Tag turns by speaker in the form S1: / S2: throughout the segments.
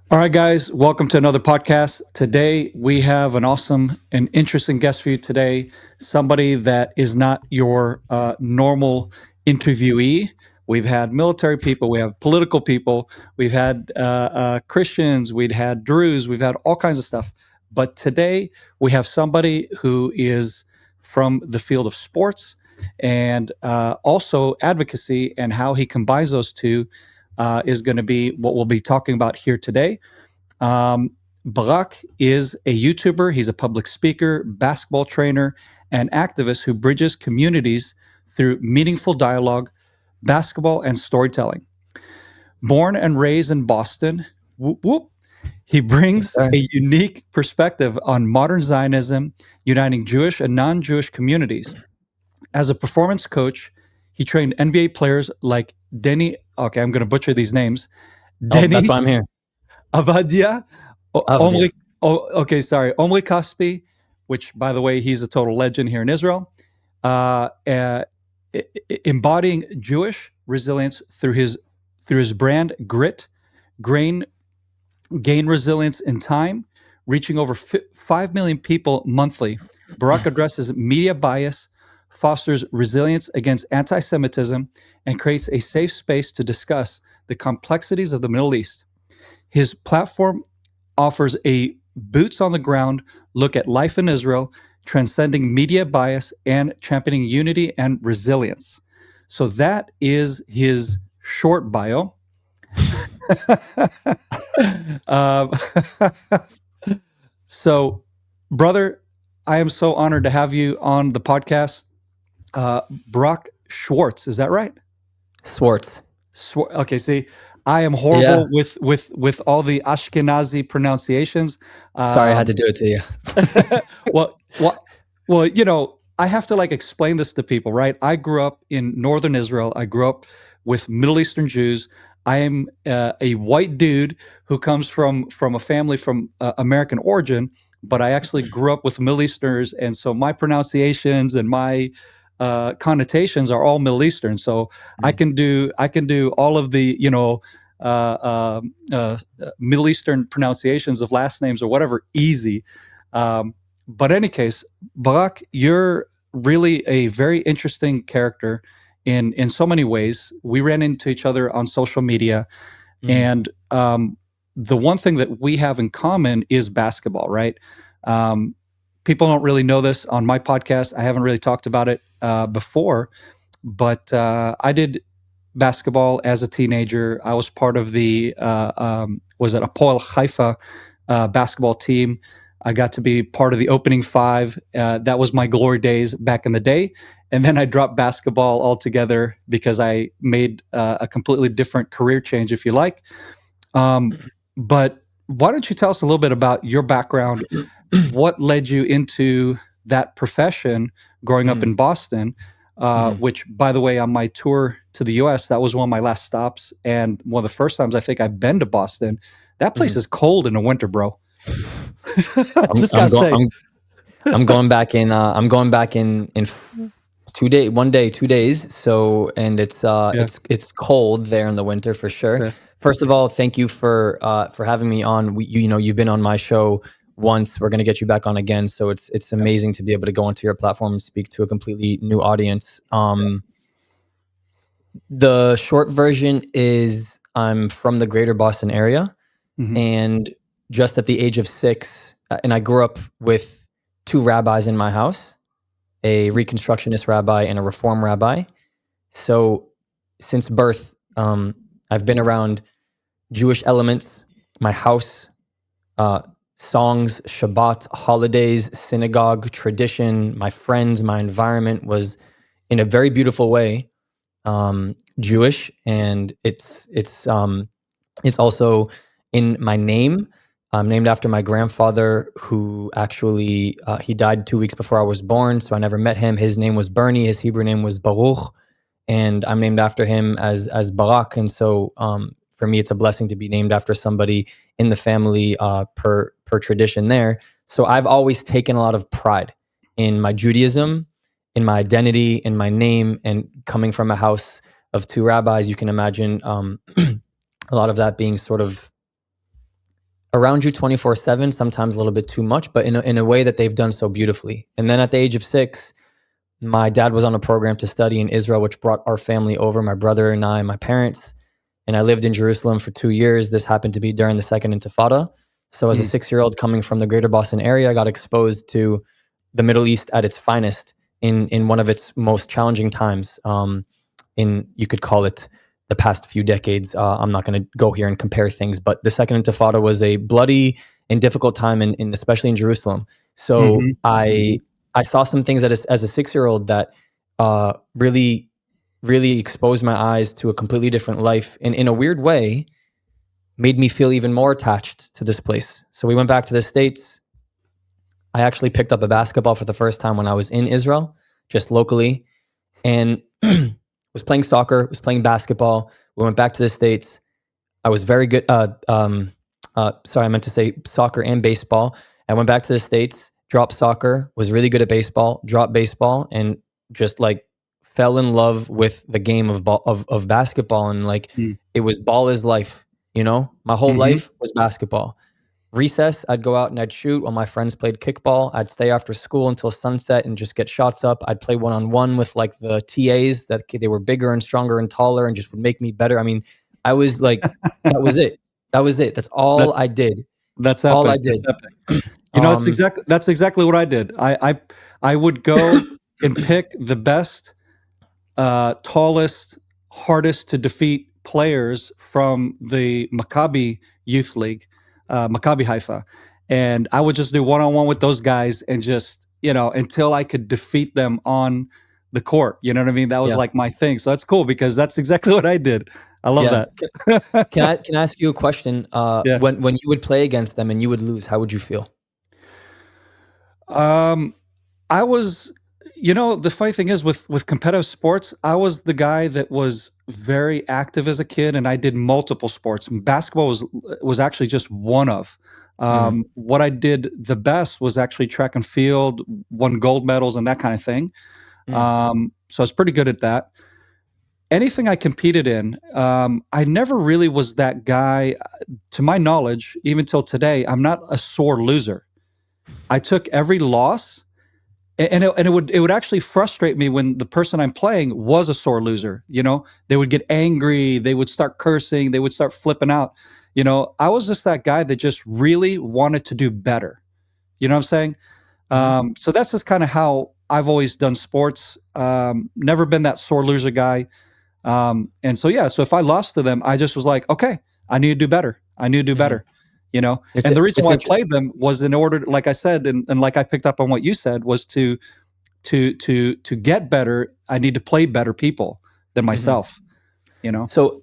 S1: All right, guys, welcome to another podcast. Today, we have an awesome and interesting guest for you today. Somebody that is not your normal interviewee. We've had military people, we have political people, we've had Christians, we've had Druze, we've had all kinds of stuff. But today, we have somebody who is from the field of sports and also advocacy, and how he combines those two is going to be what we'll be talking about here today. Barak is a YouTuber. He's a public speaker, basketball trainer, and activist who bridges communities through meaningful dialogue, basketball, and storytelling. Born and raised in Boston, whoop, whoop, he brings
S2: Sorry.
S1: a unique perspective on modern Zionism, uniting Jewish and non-Jewish communities. As a performance coach, he trained NBA players like Deni. Okay, I'm going to butcher these names.
S2: Oh, that's
S1: Deni,
S2: why I'm here.
S1: Avdija,
S2: Avdija.
S1: Omri Caspi, which, by the way, he's a total legend here in Israel, uh, uh, embodying Jewish resilience through his brand Grit, gain resilience in time, reaching over 5 million people monthly. Barak addresses media bias, fosters resilience against anti-Semitism, and creates a safe space to discuss the complexities of the Middle East. His platform offers a boots on the ground look at life in Israel, transcending media bias and championing unity and resilience. So that is his short bio. um, so, brother, I am so honored to have you on the podcast. Barak Swarttz, is that right?
S2: Swartz.
S1: Okay, see, I am horrible with all the Ashkenazi pronunciations.
S2: Sorry, I had to do it to you.
S1: well, well, I have to explain this to people, right? I grew up in northern Israel. I grew up with Middle Eastern Jews. I am a white dude who comes from a family from American origin, but I actually grew up with Middle Easterners, and so my pronunciations and my connotations are all Middle Eastern. So I can do all of the Middle Eastern pronunciations of last names or whatever easy. But in any case, Barak, you're really a very interesting character in so many ways. We ran into each other on social media, and the one thing that we have in common is basketball, right? People don't really know this on my podcast. I haven't really talked about it before, but I did basketball as a teenager. I was part of the was it Hapoel Haifa basketball team. I got to be part of the opening five. That was my glory days back in the day. And then I dropped basketball altogether because I made a completely different career change, if you like. But why don't you tell us a little bit about your background? What led you into that profession growing up in Boston? Which, by the way, on my tour to the US, that was one of my last stops. And one of the first times I think I've been to Boston. That place is cold in the winter, bro.
S2: I'm going back in. I'm going back in 2 days. So, and it's cold there in the winter for sure.
S1: Yeah.
S2: First of all, thank you for having me on. You've been on my show once. We're going to get you back on again. So it's amazing to be able to go onto your platform and speak to a completely new audience. The short version is I'm from the greater Boston area, and just at the age of 6, and I grew up with 2 rabbis in my house, a Reconstructionist rabbi and a Reform rabbi. So since birth, I've been around Jewish elements, my house, songs, Shabbat, holidays, synagogue, tradition, my friends, my environment was in a very beautiful way Jewish, and it's also in my name. I'm named after my grandfather, who actually he died 2 weeks before I was born, so I never met him. His name was Bernie. His Hebrew name was Baruch, and I'm named after him as Barak. And so for me, it's a blessing to be named after somebody in the family per tradition there. So I've always taken a lot of pride in my Judaism, in my identity, in my name, and coming from a house of 2 rabbis, you can imagine a lot of that being sort of around you 24/7, sometimes a little bit too much, but in a way that they've done so beautifully. And then at the age of 6, my dad was on a program to study in Israel, which brought our family over, my brother and I, my parents, and I lived in Jerusalem for 2 years. This happened to be during the Second Intifada. So as a 6-year-old coming from the greater Boston area, I got exposed to the Middle East at its finest in one of its most challenging times. In, you could call it, the past few decades. I'm not going to go here and compare things, but the Second Intifada was a bloody and difficult time, in especially in Jerusalem. So I saw some things as a 6-year-old that really, really exposed my eyes to a completely different life, and in a weird way, made me feel even more attached to this place. So we went back to the States. I actually picked up a basketball for the first time when I was in Israel, just locally, and was playing soccer, was playing basketball. We went back to the States. I was very good. Sorry, I meant to say soccer and baseball. I went back to the States, dropped soccer, was really good at baseball, dropped baseball, and just like fell in love with the game of basketball. And like, it was ball is life, you know? My whole life was basketball. Recess, I'd go out and I'd shoot while my friends played kickball. I'd stay after school until sunset and just get shots up. I'd play one-on-one with like the TAs that they were bigger and stronger and taller and just would make me better. I mean, I was like, that was it. That was it. That's all I did.
S1: That's
S2: all
S1: epic.
S2: I did.
S1: That's epic. You know, that's exactly what I did. I would go and pick the best, tallest, hardest to defeat players from the Maccabi Youth League, Maccabi Haifa, and I would just do one-on-one with those guys and just, you know, until I could defeat them on the court. You know what I mean? That was like my thing. So that's cool because that's exactly what I did. I love that.
S2: Can I ask you a question? When you would play against them and you would lose, how would you feel?
S1: I was, you know, the funny thing is with competitive sports, I was the guy that was very active as a kid, and I did multiple sports. Basketball was actually just one of. What I did the best was actually track and field, won gold medals and that kind of thing. So I was pretty good at that. Anything I competed in, I never really was that guy. To my knowledge, even till today, I'm not a sore loser. I took every loss, and it would actually frustrate me when the person I'm playing was a sore loser. You know, they would get angry, they would start cursing, they would start flipping out. You know, I was just that guy that just really wanted to do better. You know what I'm saying? So that's just kind of how I've always done sports. Never been that sore loser guy. And so, yeah, so if I lost to them, I just was like, okay, I need to do better. I need to do better, you know? And the reason why I played them was in order, like I said, and like I picked up on what you said, was to get better, I need to play better people than myself, you know?
S2: So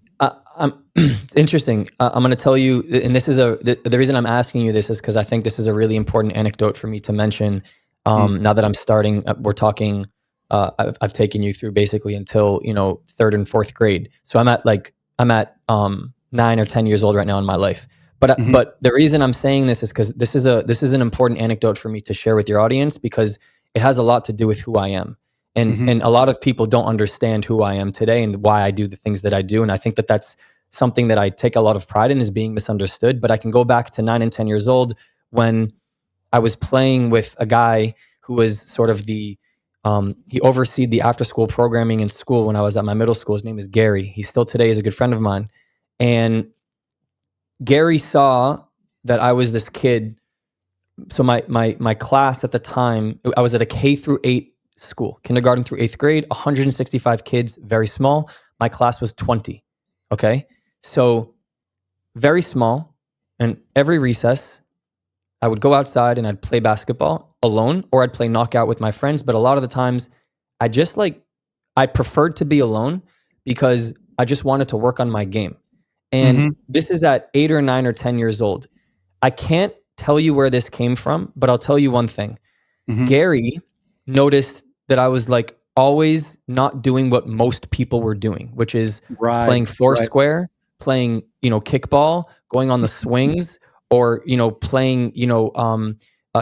S2: it's interesting. I'm going to tell you, and this is the reason I'm asking you this is because I think this is a really important anecdote for me to mention. Now that I'm starting, we're talking, I've taken you through basically until, you know, 3rd and 4th grade. So I'm at 9 or 10 years old right now in my life. But the reason I'm saying this is because this is an important anecdote for me to share with your audience, because it has a lot to do with who I am. And a lot of people don't understand who I am today and why I do the things that I do. And I think that that's something that I take a lot of pride in, is being misunderstood. But I can go back to 9 and 10 years old when I was playing with a guy who was sort of he overseed the after school programming in school when I was at my middle school. His name is Gary. He still today is a good friend of mine. And Gary saw that I was this kid. So my class at the time, I was at a K through 8 school, kindergarten through 8th grade, 165 kids, very small. My class was 20. Okay. So very small. And every recess, I would go outside and I'd play basketball alone, or I'd play knockout with my friends. But a lot of the times I preferred to be alone because I just wanted to work on my game. And this is at 8 or 9 or 10 years old. I can't tell you where this came from, but I'll tell you one thing. Gary noticed that I was like always not doing what most people were doing, which is playing foursquare, playing, you know, kickball, going on the swings, or, you know, playing, you know,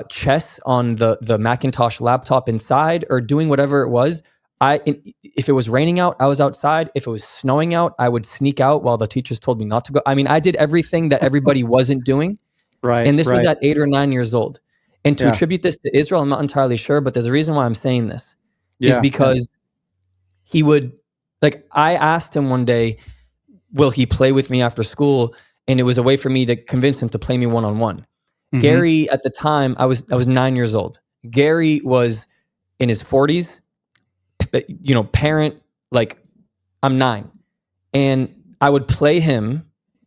S2: chess on the Macintosh laptop inside, or doing whatever it was. If it was raining out, I was outside. If it was snowing out, I would sneak out while the teachers told me not to go. I mean, I did everything that everybody wasn't doing.
S1: Right.
S2: And this was
S1: Right.
S2: at 8 or 9 years old. And to
S1: Yeah.
S2: attribute this to Israel, I'm not entirely sure, but there's a reason why I'm saying this is
S1: Yeah. Yeah.
S2: because he would, like, I asked him one day, will he play with me after school? And it was a way for me to convince him to play me one-on-one.
S1: Mm-hmm.
S2: Gary, at the time, I was 9 years old. Gary was in his 40s, parent, like, I'm 9. And I would play him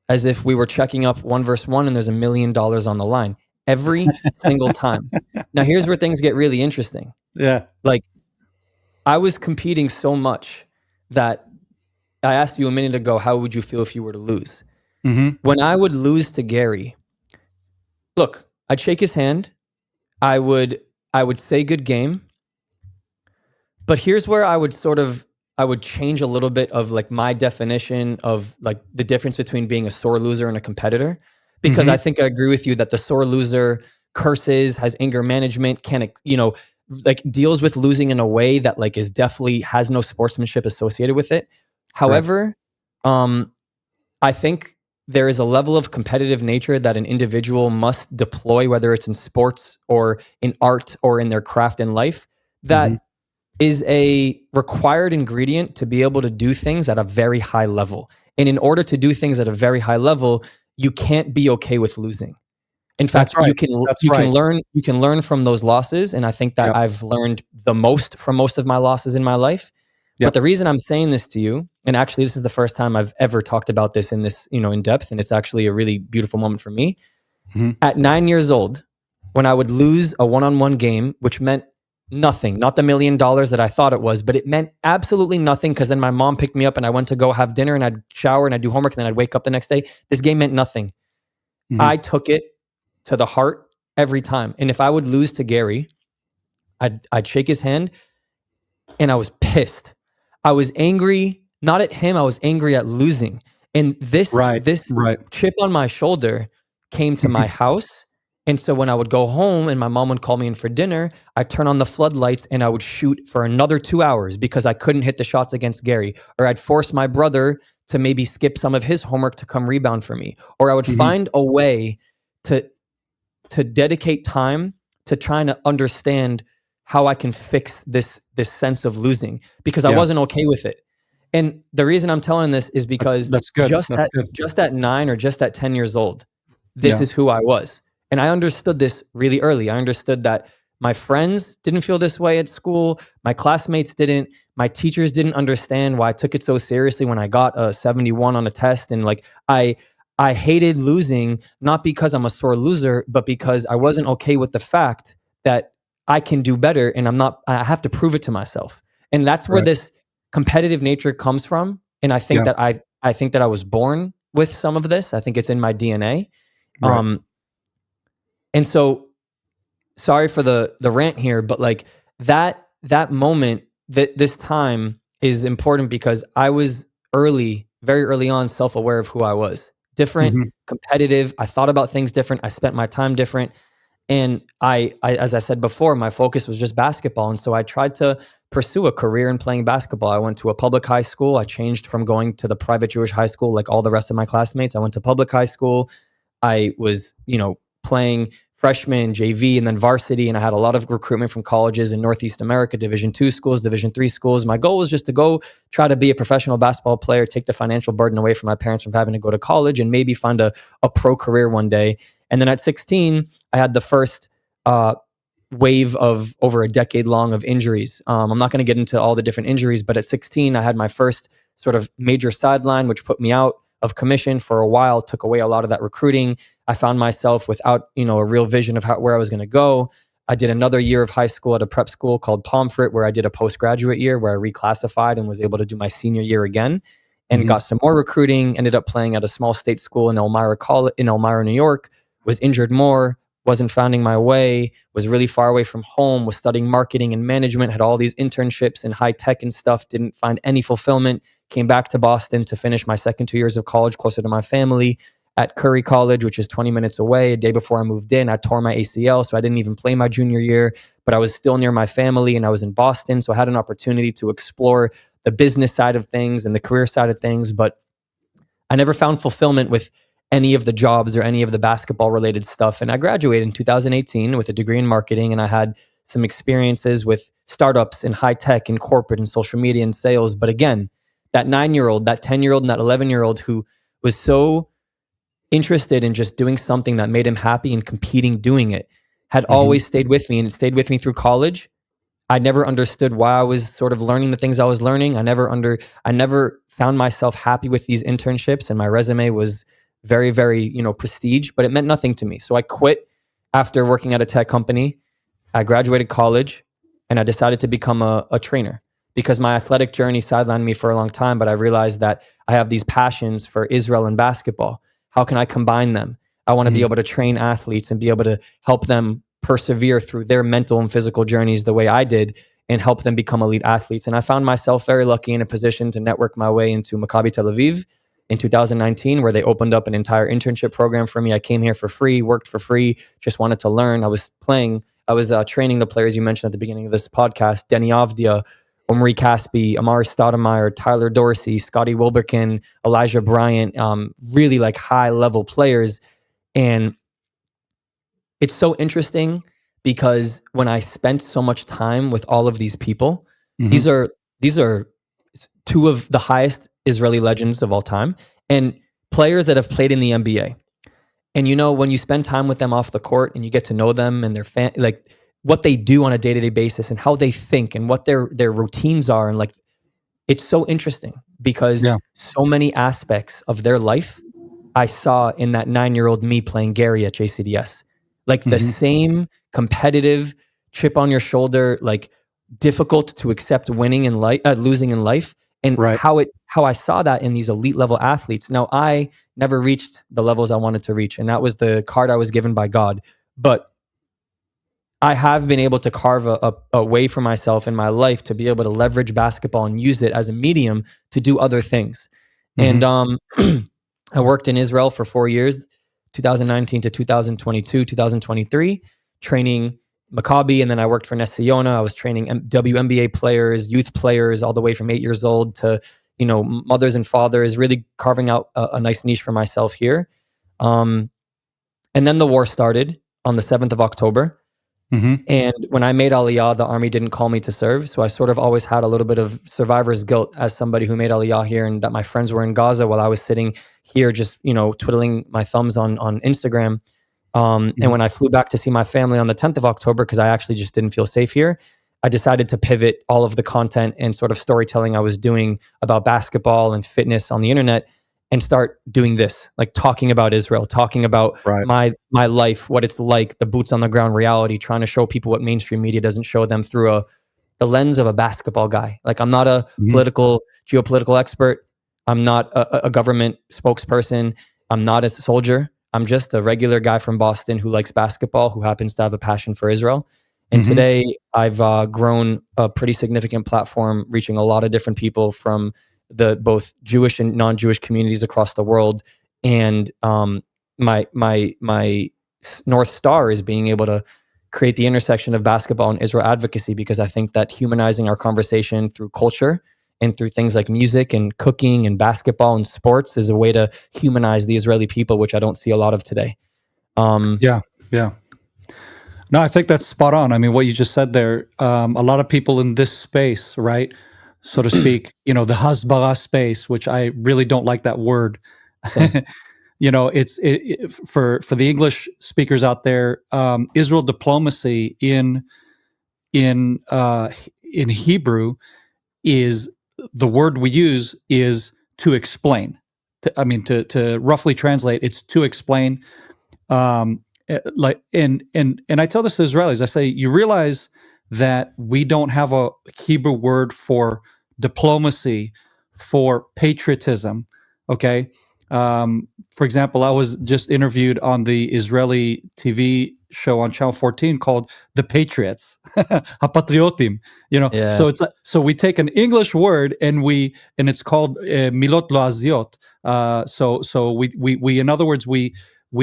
S2: as if we were checking up 1v1 and there's $1 million on the line every single time. Now, here's where things get really interesting.
S1: Yeah.
S2: Like, I was competing so much that I asked you a minute ago, how would you feel if you were to lose?
S1: Mm-hmm.
S2: When I would lose to Gary, look, I'd shake his hand. I would say good game. But here's where I would change a little bit of like my definition of like the difference between being a sore loser and a competitor. Because
S1: Mm-hmm.
S2: I think I agree with you that the sore loser curses, has anger management, like deals with losing in a way that like is definitely has no sportsmanship associated with it.
S1: Correct.
S2: However, I think there is a level of competitive nature that an individual must deploy, whether it's in sports or in art or in their craft in life,
S1: Mm-hmm.
S2: that is a required ingredient to be able to do things at a very high level. And in order to do things at a very high level, you can't be okay with losing. In
S1: That's
S2: fact,
S1: right. That's right.
S2: you can learn from those losses, and I think that
S1: Yep.
S2: I've learned the most from most of my losses in my life. But
S1: Yep.
S2: the reason I'm saying this to you, and actually this is the first time I've ever talked about this in this, in depth, and it's actually a really beautiful moment for me.
S1: Mm-hmm.
S2: At 9 years old, when I would lose a one-on-one game, which meant nothing, not the $1 million that I thought it was, but it meant absolutely nothing because then my mom picked me up and I went to go have dinner and I'd shower and I'd do homework and then I'd wake up the next day. This game meant nothing.
S1: Mm-hmm.
S2: I took it to the heart every time. And if I would lose to Gary, I'd shake his hand and I was pissed. I was angry, not at him, I was angry at losing. And this
S1: Right. Right.
S2: chip on my shoulder came to my house. And so when I would go home and my mom would call me in for dinner, I'd turn on the floodlights and I would shoot for another 2 hours because I couldn't hit the shots against Gary. Or I'd force my brother to maybe skip some of his homework to come rebound for me. Or I would
S1: Mm-hmm.
S2: find a way to dedicate time to trying to understand how I can fix this sense of losing because I
S1: Yeah.
S2: wasn't okay with it. And the reason I'm telling this is because
S1: That's good.
S2: just
S1: That's good.
S2: at 9 or just at 10 years old, this
S1: Yeah.
S2: is who I was. And I understood this really early. I understood that my friends didn't feel this way at school. My classmates didn't. My teachers didn't understand why I took it so seriously when I got a 71 on a test. And like I hated losing, not because I'm a sore loser, but because I wasn't okay with the fact that I can do better and I have to prove it to myself. And that's where
S1: Right.
S2: this competitive nature comes from. And I think
S1: Yeah.
S2: that I think that I was born with some of this. I think it's in my DNA.
S1: Right.
S2: And so sorry for the rant here, but like that moment, that this time is important because I was very early on, self-aware of who I was. Different,
S1: Mm-hmm.
S2: competitive. I thought about things different. I spent my time different. And I, as I said before, my focus was just basketball. And so I tried to pursue a career in playing basketball. I went to a public high school. I changed from going to the private Jewish high school like all the rest of my classmates. I went to public high school. I was, playing freshman, JV, and then varsity. And I had a lot of recruitment from colleges in Northeast America, Division II schools, Division III schools. My goal was just to go try to be a professional basketball player, take the financial burden away from my parents from having to go to college, and maybe find a pro career one day. And then at 16, I had the first wave of over a decade long of injuries. I'm not going to get into all the different injuries, but at 16, I had my first sort of major sideline, which put me out of commission for a while, took away a lot of that recruiting. I found myself without, a real vision of where I was going to go. I did another year of high school at a prep school called Pomfret, where I did a postgraduate year where I reclassified and was able to do my senior year again and
S1: Mm-hmm.
S2: got some more recruiting, ended up playing at a small state school in Elmira, New York, was injured more, wasn't finding my way, was really far away from home, was studying marketing and management, had all these internships in high tech and stuff, didn't find any fulfillment, came back to Boston to finish my second 2 years of college closer to my family at Curry College, which is 20 minutes away. A day before I moved in, I tore my ACL, so I didn't even play my junior year, but I was still near my family and I was in Boston, so I had an opportunity to explore the business side of things and the career side of things, but I never found fulfillment with any of the jobs or any of the basketball related stuff. And I graduated in 2018 with a degree in marketing, and I had some experiences with startups and high tech and corporate and social media and sales. But again, that 9-year-old, that 10-year-old, and that 11-year-old who was so interested in just doing something that made him happy and competing doing it had always stayed with me, and it stayed with me through college. I never understood why I was sort of learning the things I was learning. I never found myself happy with these internships, and my resume was very, very, prestige, but it meant nothing to me. So I quit after working at a tech company. I graduated college, and I decided to become a trainer because my athletic journey sidelined me for a long time. But I realized that I have these passions for Israel and basketball. How can I combine them? I want to be able to train athletes and be able to help them persevere through their mental and physical journeys the way I did, and help them become elite athletes. And I found myself very lucky in a position to network my way into Maccabi Tel Aviv in 2019, where they opened up an entire internship program for me. I came here for free, worked for free, just wanted to learn. I was training the players you mentioned at the beginning of this podcast: Deni, Avdija, Omri, Caspi, Amari Stoudemire, Tyler Dorsey, Scotty Wilbekin, Elijah Bryant, really like high level players. And it's so interesting because when I spent so much time with all of these people, these are two of the highest Israeli legends of all time, and players that have played in the NBA. And when you spend time with them off the court and you get to know them and their like what they do on a day-to-day basis and how they think and what their routines are, and like it's so interesting because so many aspects of their life I saw in that 9-year-old me playing Gary at JCDS. Like the same competitive chip on your shoulder, like difficult to accept winning in life, losing in life, and how I saw that in these elite level athletes. Now, I never reached the levels I wanted to reach, and that was the card I was given by God. But I have been able to carve a way for myself in my life to be able to leverage basketball and use it as a medium to do other things. And I worked in Israel for 4 years, 2019 to 2022, 2023, training Maccabi, and then I worked for Ness Ziona. I was training WNBA players, youth players, all the way from 8 years old to mothers and fathers, really carving out a nice niche for myself here. And then the war started on the 7th of October. And when I made Aliyah, the army didn't call me to serve. So I sort of always had a little bit of survivor's guilt as somebody who made Aliyah here, and that my friends were in Gaza while I was sitting here just, twiddling my thumbs on Instagram. And when I flew back to see my family on the 10th of October, because I actually just didn't feel safe here, I decided to pivot all of the content and sort of storytelling I was doing about basketball and fitness on the internet and start doing this, like talking about Israel, talking about my life, what it's like, the boots on the ground reality, trying to show people what mainstream media doesn't show them through the lens of a basketball guy. Like, I'm not a geopolitical expert. I'm not a government spokesperson. I'm not a soldier. I'm just a regular guy from Boston who likes basketball, who happens to have a passion for Israel. And today I've grown a pretty significant platform, reaching a lot of different people from the both Jewish and non-Jewish communities across the world. And my North Star is being able to create the intersection of basketball and Israel advocacy, because I think that humanizing our conversation through culture and through things like music and cooking and basketball and sports is a way to humanize the Israeli people, which I don't see a lot of today.
S1: No, I think that's spot on. I mean, what you just said there, a lot of people in this space, right, so to speak, the hasbara space, which I really don't like that word. It's for the English speakers out there, Israel diplomacy in Hebrew is, the word we use is to explain. To roughly translate, it's to explain. And I tell this to Israelis. I say, you realize that we don't have a Hebrew word for diplomacy, for patriotism. Okay. For example, I was just interviewed on the Israeli TV show on Channel 14 called The Patriots, Hapatriotim. So we take an English word and it's called milot loaziot. So we in other words, we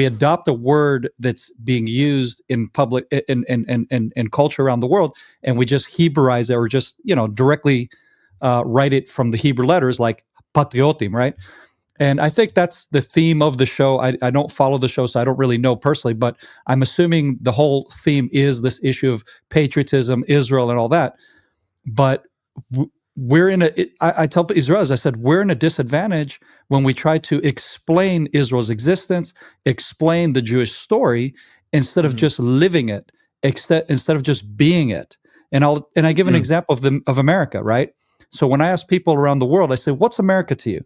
S1: adopt a word that's being used in public in culture around the world, and we just Hebraize it, or just directly write it from the Hebrew letters, like patriotim, right? And I think that's the theme of the show. I don't follow the show, so I don't really know personally, but I'm assuming the whole theme is this issue of patriotism, Israel, and all that. But we're in I tell Israelis, I said, we're in a disadvantage when we try to explain Israel's existence, explain the Jewish story, instead of just living it, instead of just being it. And I give an example of America, right? So when I ask people around the world, I say, what's America to you?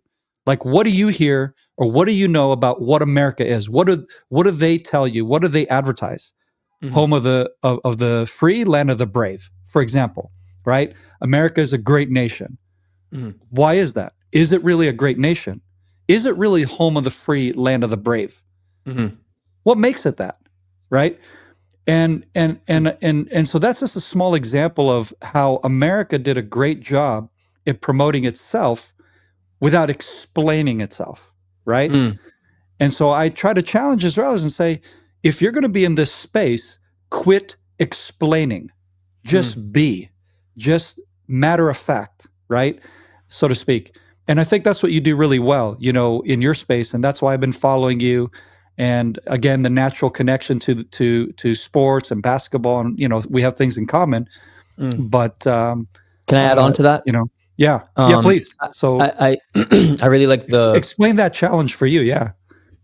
S1: Like, what do you hear or what do you know about what America is? What do they tell you? What do they advertise? Home of the free, land of the brave, for example, right? America is a great nation. Why is that? Is it really a great nation? Is it really home of the free, land of the brave? What makes it that, right? And so that's just a small example of how America did a great job at promoting itself without explaining itself, right? And so I try to challenge Israelis and say, if you're going to be in this space, quit explaining. Just be. Just matter of fact, right? So to speak. And I think that's what you do really well, in your space. And that's why I've been following you. And again, the natural connection to sports and basketball, and we have things in common. But
S2: can I add on to that?
S1: Yeah, please. So
S2: I really like
S1: explain that challenge for you. Yeah,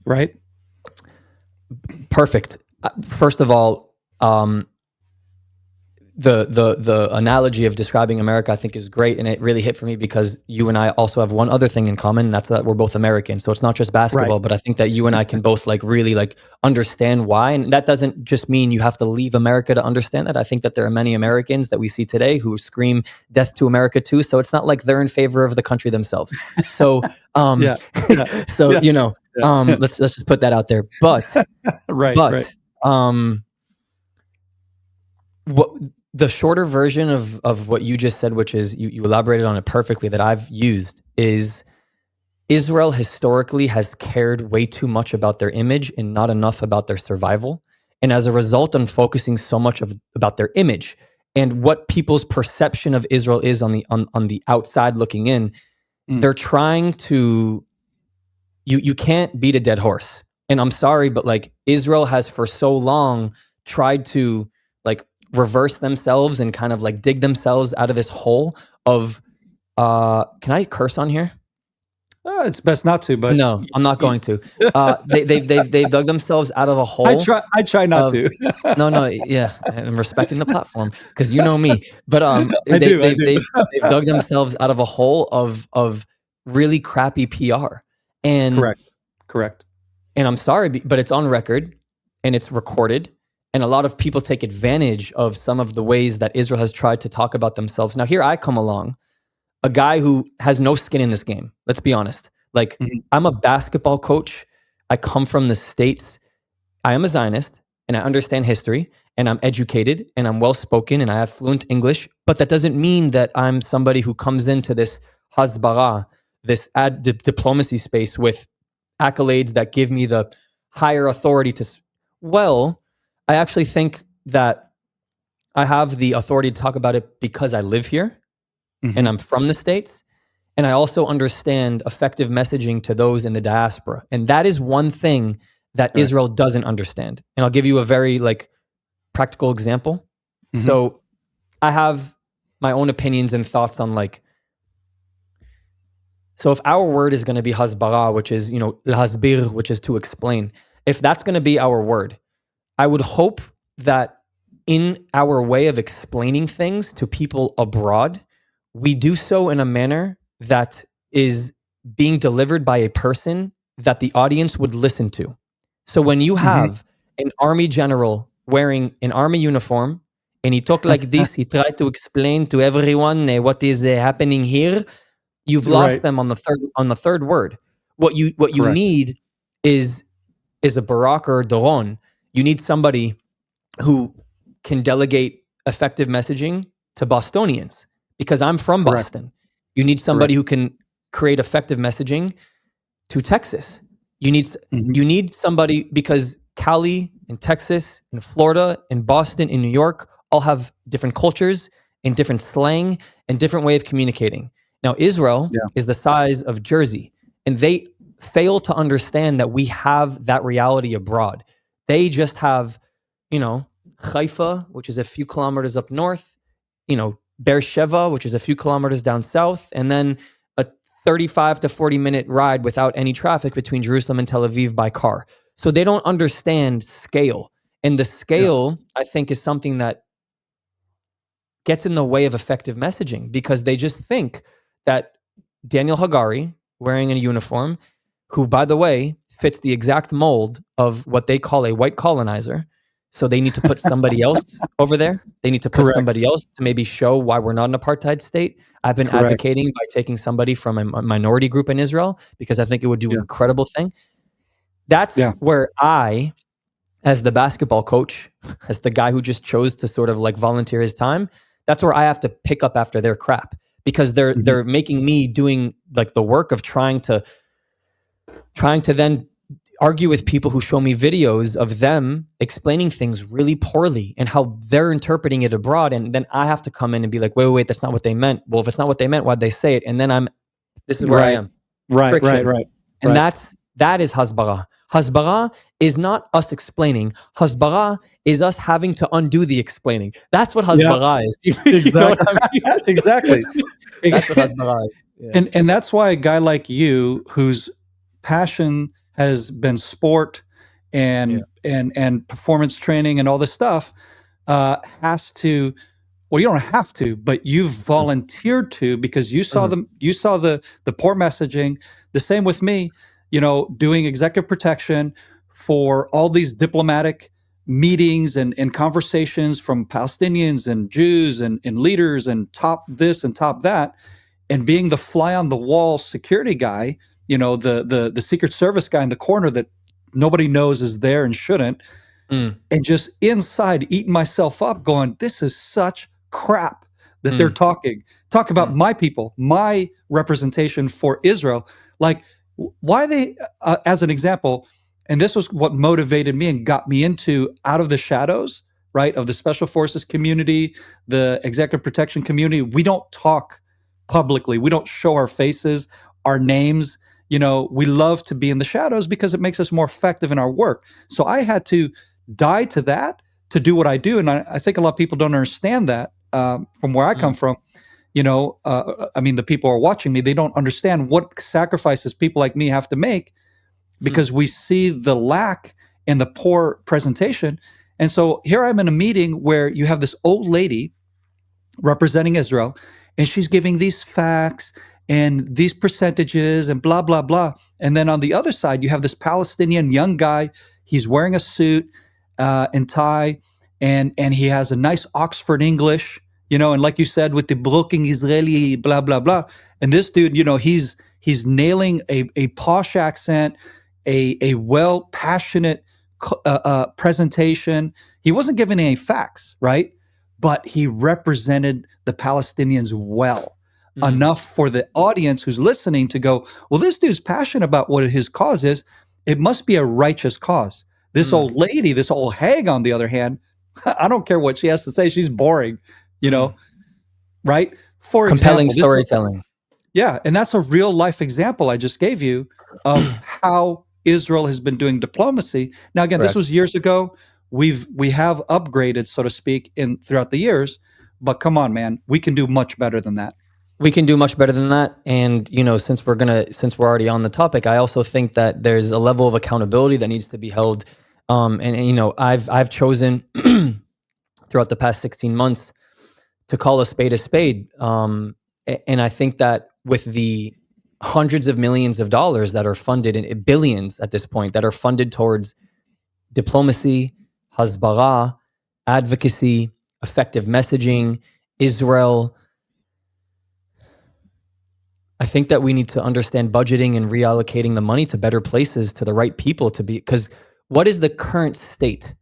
S1: right.
S2: Perfect. First of all, the analogy of describing America, I think, is great, and it really hit for me because you and I also have one other thing in common, and that's that we're both American. So it's not just basketball, but I think that you and I can both really understand why, and that doesn't just mean you have to leave America to understand that. I think that there are many Americans that we see today who scream "Death to America" too. So it's not like they're in favor of the country themselves. So, let's just put that out there. But what the shorter version of what you just said, which is you elaborated on it perfectly, that I've used, is Israel historically has cared way too much about their image and not enough about their survival. And as a result, I'm focusing so much about their image and what people's perception of Israel is on the outside looking in. They're trying to, you can't beat a dead horse. And I'm sorry, but Israel has for so long tried to reverse themselves and kind of dig themselves out of this hole of can I curse on here?
S1: It's best not to, but
S2: no, I'm not going to. They've dug themselves out of a hole.
S1: I try not to.
S2: No, yeah, I'm respecting the platform because you know me. But they've dug themselves out of a hole of really crappy PR. And
S1: correct.
S2: And I'm sorry, but it's on record and it's recorded. And a lot of people take advantage of some of the ways that Israel has tried to talk about themselves. Now, here I come along, a guy who has no skin in this game. Let's be honest. I'm a basketball coach. I come from the States. I am a Zionist, and I understand history, and I'm educated, and I'm well-spoken, and I have fluent English. But that doesn't mean that I'm somebody who comes into this hasbara, this diplomacy space with accolades that give me the higher authority to... I actually think that I have the authority to talk about it because I live here and I'm from the States. And I also understand effective messaging to those in the diaspora. And that is one thing that Israel doesn't understand. And I'll give you a very practical example. So I have my own opinions and thoughts on so if our word is going to be hasbara, which is, lahasbir, which is to explain, if that's going to be our word, I would hope that in our way of explaining things to people abroad, we do so in a manner that is being delivered by a person that the audience would listen to. So when you have an army general wearing an army uniform and he talked like this, he tried to explain to everyone what is happening here, you've lost them on the third word. What you need is a Barak or a Doron. You need somebody who can delegate effective messaging to Bostonians because I'm from Boston. You need somebody who can create effective messaging to Texas. You need somebody because Cali and Texas and Florida and Boston and New York all have different cultures and different slang and different way of communicating. Now, Israel is the size of Jersey, and they fail to understand that we have that reality abroad. They just have, Haifa, which is a few kilometers up north, Beersheba, which is a few kilometers down south, and then a 35 to 40-minute ride without any traffic between Jerusalem and Tel Aviv by car. So they don't understand scale. And the scale, I think, is something that gets in the way of effective messaging, because they just think that Daniel Hagari, wearing a uniform, who, by the way, fits the exact mold of what they call a white colonizer. So they need to put somebody else over there. They need to put somebody else to maybe show why we're not an apartheid state. I've been advocating by taking somebody from a minority group in Israel, because I think it would do an incredible thing. That's where I, as the basketball coach, as the guy who just chose to sort of like volunteer his time, that's where I have to pick up after their crap, because they're making me doing like the work of trying to then argue with people who show me videos of them explaining things really poorly and how they're interpreting it abroad. And then I have to come in and be like, wait, that's not what they meant. Well, if it's not what they meant, why'd they say it? And then this is where I am.
S1: Right.
S2: And that is hasbara. Hasbara is not us explaining. Hasbara is us having to undo the explaining. That's what hasbara is.
S1: Exactly. You know what I mean? Exactly.
S2: That's what hasbara is.
S1: Yeah. And that's why a guy like you, whose passion has been sport and performance training and all this stuff, has to. Well, you don't have to, but you've volunteered to, because you saw the poor messaging. The same with me, doing executive protection for all these diplomatic meetings and conversations from Palestinians and Jews and leaders and top this and top that, and being the fly on the wall security guy, the Secret Service guy in the corner that nobody knows is there and shouldn't, and just inside eating myself up going, this is such crap that they're talk about my people, my representation for Israel. Like, why they, as an example, and this was what motivated me and got me into out of the shadows, right, of the special forces community, the executive protection community. We don't talk publicly. We don't show our faces, our names. We love to be in the shadows because it makes us more effective in our work. So I had to die to that to do what I do. And I think a lot of people don't understand that. From where I come from, the people who are watching me, they don't understand what sacrifices people like me have to make, because we see the lack and the poor presentation. And so here I'm in a meeting where you have this old lady representing Israel, and she's giving these facts and these percentages and blah, blah, blah. And then on the other side, you have this Palestinian young guy. He's wearing a suit and tie, and he has a nice Oxford English, and like you said, with the broken Israeli, blah, blah, blah. And this dude, he's nailing a posh accent, a well passionate presentation. He wasn't giving any facts, right? But he represented the Palestinians well, enough for the audience who's listening to go, well, this dude's passionate about what his cause is. It must be a righteous cause. This old lady, this old hag, on the other hand, I don't care what she has to say. She's boring, right? For
S2: compelling
S1: example,
S2: storytelling.
S1: Yeah, and that's a real life example I just gave you of how Israel has been doing diplomacy. Now, again, this was years ago. We have upgraded, so to speak, throughout the years. But come on, man, we can do much better than that.
S2: We can do much better than that. And, since we're already on the topic, I also think that there's a level of accountability that needs to be held. I've chosen throughout the past 16 months to call a spade a spade. And I think that with the hundreds of millions of dollars that are funded, and billions at this point, that are funded towards diplomacy, hasbara, advocacy, effective messaging, Israel, I think that we need to understand budgeting and reallocating the money to better places, to the right people, because what is the current state?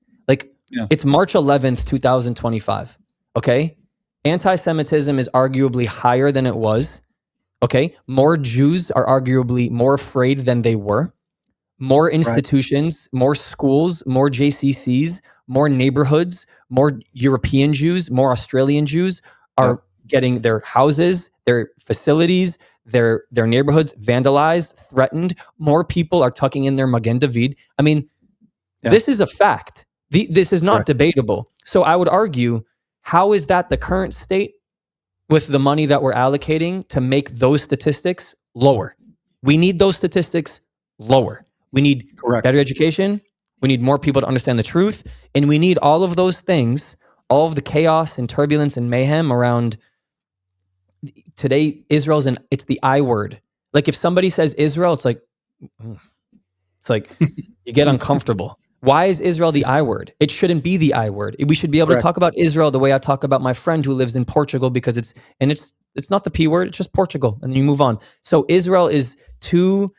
S2: It's March 11th, 2025. Okay. Antisemitism is arguably higher than it was. Okay. More Jews are arguably more afraid than they were. More institutions, more schools, more JCCs, more neighborhoods, more European Jews, more Australian Jews are getting their houses, their facilities, their neighborhoods vandalized, threatened. More people are tucking in their Magen David. I mean, this is a fact. This is not debatable. So I would argue, how is that the current state with the money that we're allocating to make those statistics lower? We need those statistics lower. We need better education. We need more people to understand the truth. And we need all of those things, all of the chaos and turbulence and mayhem around today. It's the I word. Like if somebody says Israel, it's like you get uncomfortable. Why is Israel the I word? It shouldn't be the I word. We should be able to talk about Israel the way I talk about my friend who lives in Portugal, because it's not the P word, it's just Portugal, and then you move on. So Israel is too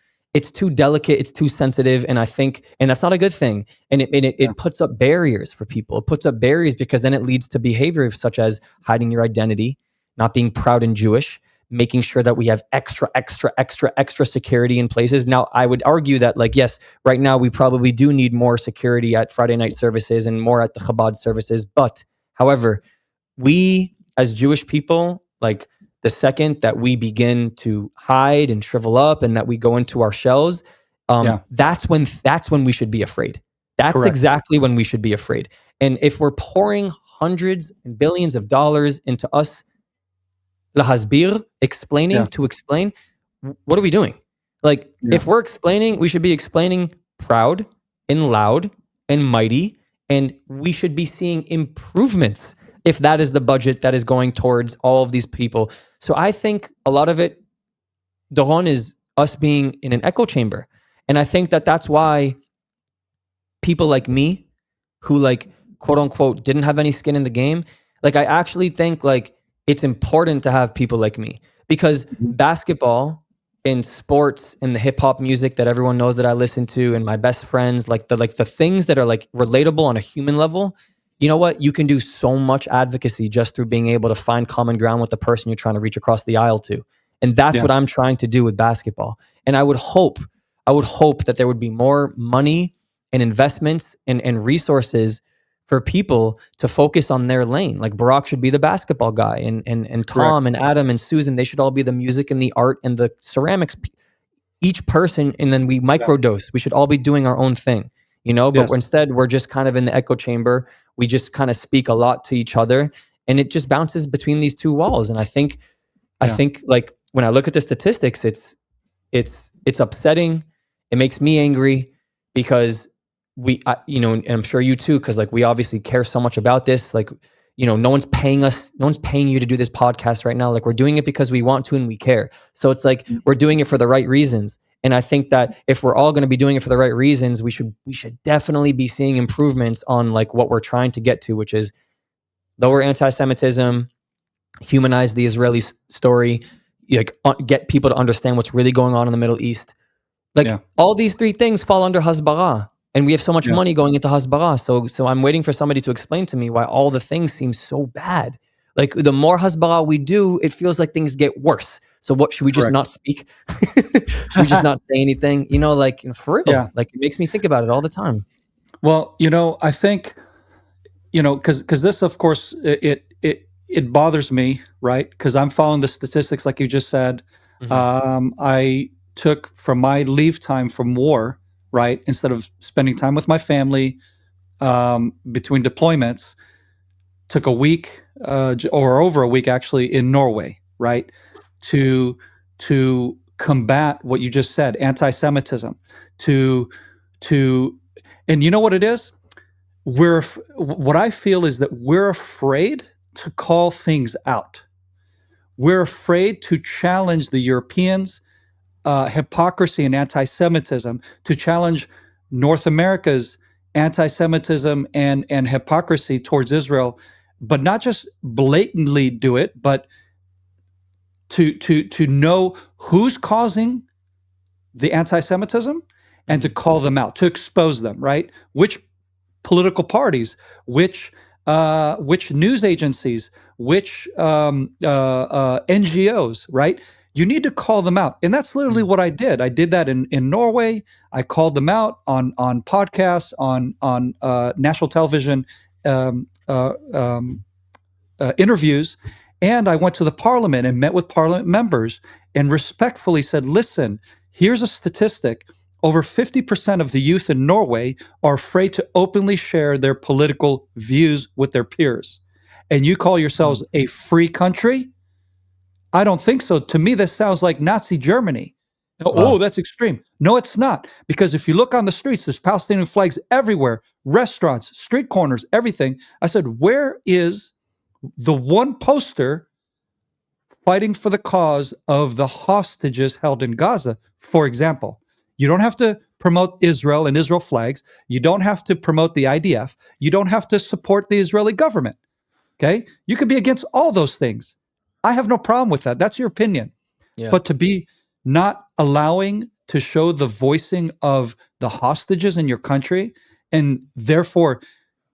S2: delicate, it's too sensitive, and that's not a good thing. And it puts up barriers for people. It puts up barriers because then it leads to behavior such as hiding your identity, not being proud and Jewish, making sure that we have extra security in places. Now, I would argue that, like, yes, right now we probably do need more security at Friday night services and more at the Chabad services. But, however, we as Jewish people, like, the second that we begin to hide and shrivel up and that we go into our shells, that's when we should be afraid. That's exactly when we should be afraid. And if we're pouring hundreds and billions of dollars into us, lahasbir, explaining to explain, what are we doing? Like, if we're explaining, we should be explaining proud and loud and mighty, and we should be seeing improvements if that is the budget that is going towards all of these people. So I think a lot of it, Doron, is us being in an echo chamber. And I think that that's why people like me, who, like, quote unquote, didn't have any skin in the game, like, I actually think, like, it's important to have people like me, because basketball and sports and the hip hop music that everyone knows that I listen to, and my best friends, like the things that are, like, relatable on a human level, you know what? You can do so much advocacy just through being able to find common ground with the person you're trying to reach across the aisle to. And that's what I'm trying to do with basketball. And I would hope that there would be more money and investments and resources for people to focus on their lane. Like, Barak should be the basketball guy, and Tom and Adam and Susan, they should all be the music and the art and the ceramics. Each person, and then we microdose. We should all be doing our own thing, you know? But instead, we're just kind of in the echo chamber. We just kind of speak a lot to each other, and it just bounces between these two walls. And I think, like, when I look at the statistics, it's upsetting. It makes me angry because and I'm sure you too, because, like, we obviously care so much about this. Like, no one's paying us, no one's paying you to do this podcast right now. Like, we're doing it because we want to and we care. So it's like we're doing it for the right reasons. And I think that if we're all going to be doing it for the right reasons, we should definitely be seeing improvements on, like, what we're trying to get to, which is lower anti-Semitism, humanize the Israeli story, like, get people to understand what's really going on in the Middle East. Like, all these three things fall under hasbara. And we have so much money going into hasbara. So I'm waiting for somebody to explain to me why all the things seem so bad. Like, the more hasbara we do, it feels like things get worse. So what, should we just not speak? Should we just not say anything? Like, for real. Yeah. Like, it makes me think about it all the time.
S1: Well, I think, because this, of course, it bothers me, right? Because I'm following the statistics, like you just said. I took from my leave time from war, right? Instead of spending time with my family between deployments, took a week or over a week actually in Norway, right? To combat what you just said, anti-Semitism, and you know what it is? What I feel is that we're afraid to call things out. We're afraid to challenge the Europeans' hypocrisy and anti-Semitism, to challenge North America's anti-Semitism and hypocrisy towards Israel, but not just blatantly do it, but to know who's causing the anti-Semitism and to call them out, to expose them, right? Which political parties, which news agencies, which NGOs, right? You need to call them out. And that's literally what I did. I did that in Norway. I called them out on podcasts, on national television interviews. And I went to the parliament and met with parliament members and respectfully said, listen, here's a statistic. Over 50% of the youth in Norway are afraid to openly share their political views with their peers. And you call yourselves a free country? I don't think so. To me, this sounds like Nazi Germany. Oh,
S2: Wow.
S1: that's extreme. No, it's not. Because if you look on the streets, there's Palestinian flags everywhere, restaurants, street corners, everything. I said, where is the one poster fighting for the cause of the hostages held in Gaza, for example? You don't have to promote Israel and Israel flags. You don't have to promote the IDF. You don't have to support the Israeli government. Okay? You could be against all those things. I have no problem with that. That's your opinion.
S2: Yeah.
S1: But to be not allowing to show the voicing of the hostages in your country, and therefore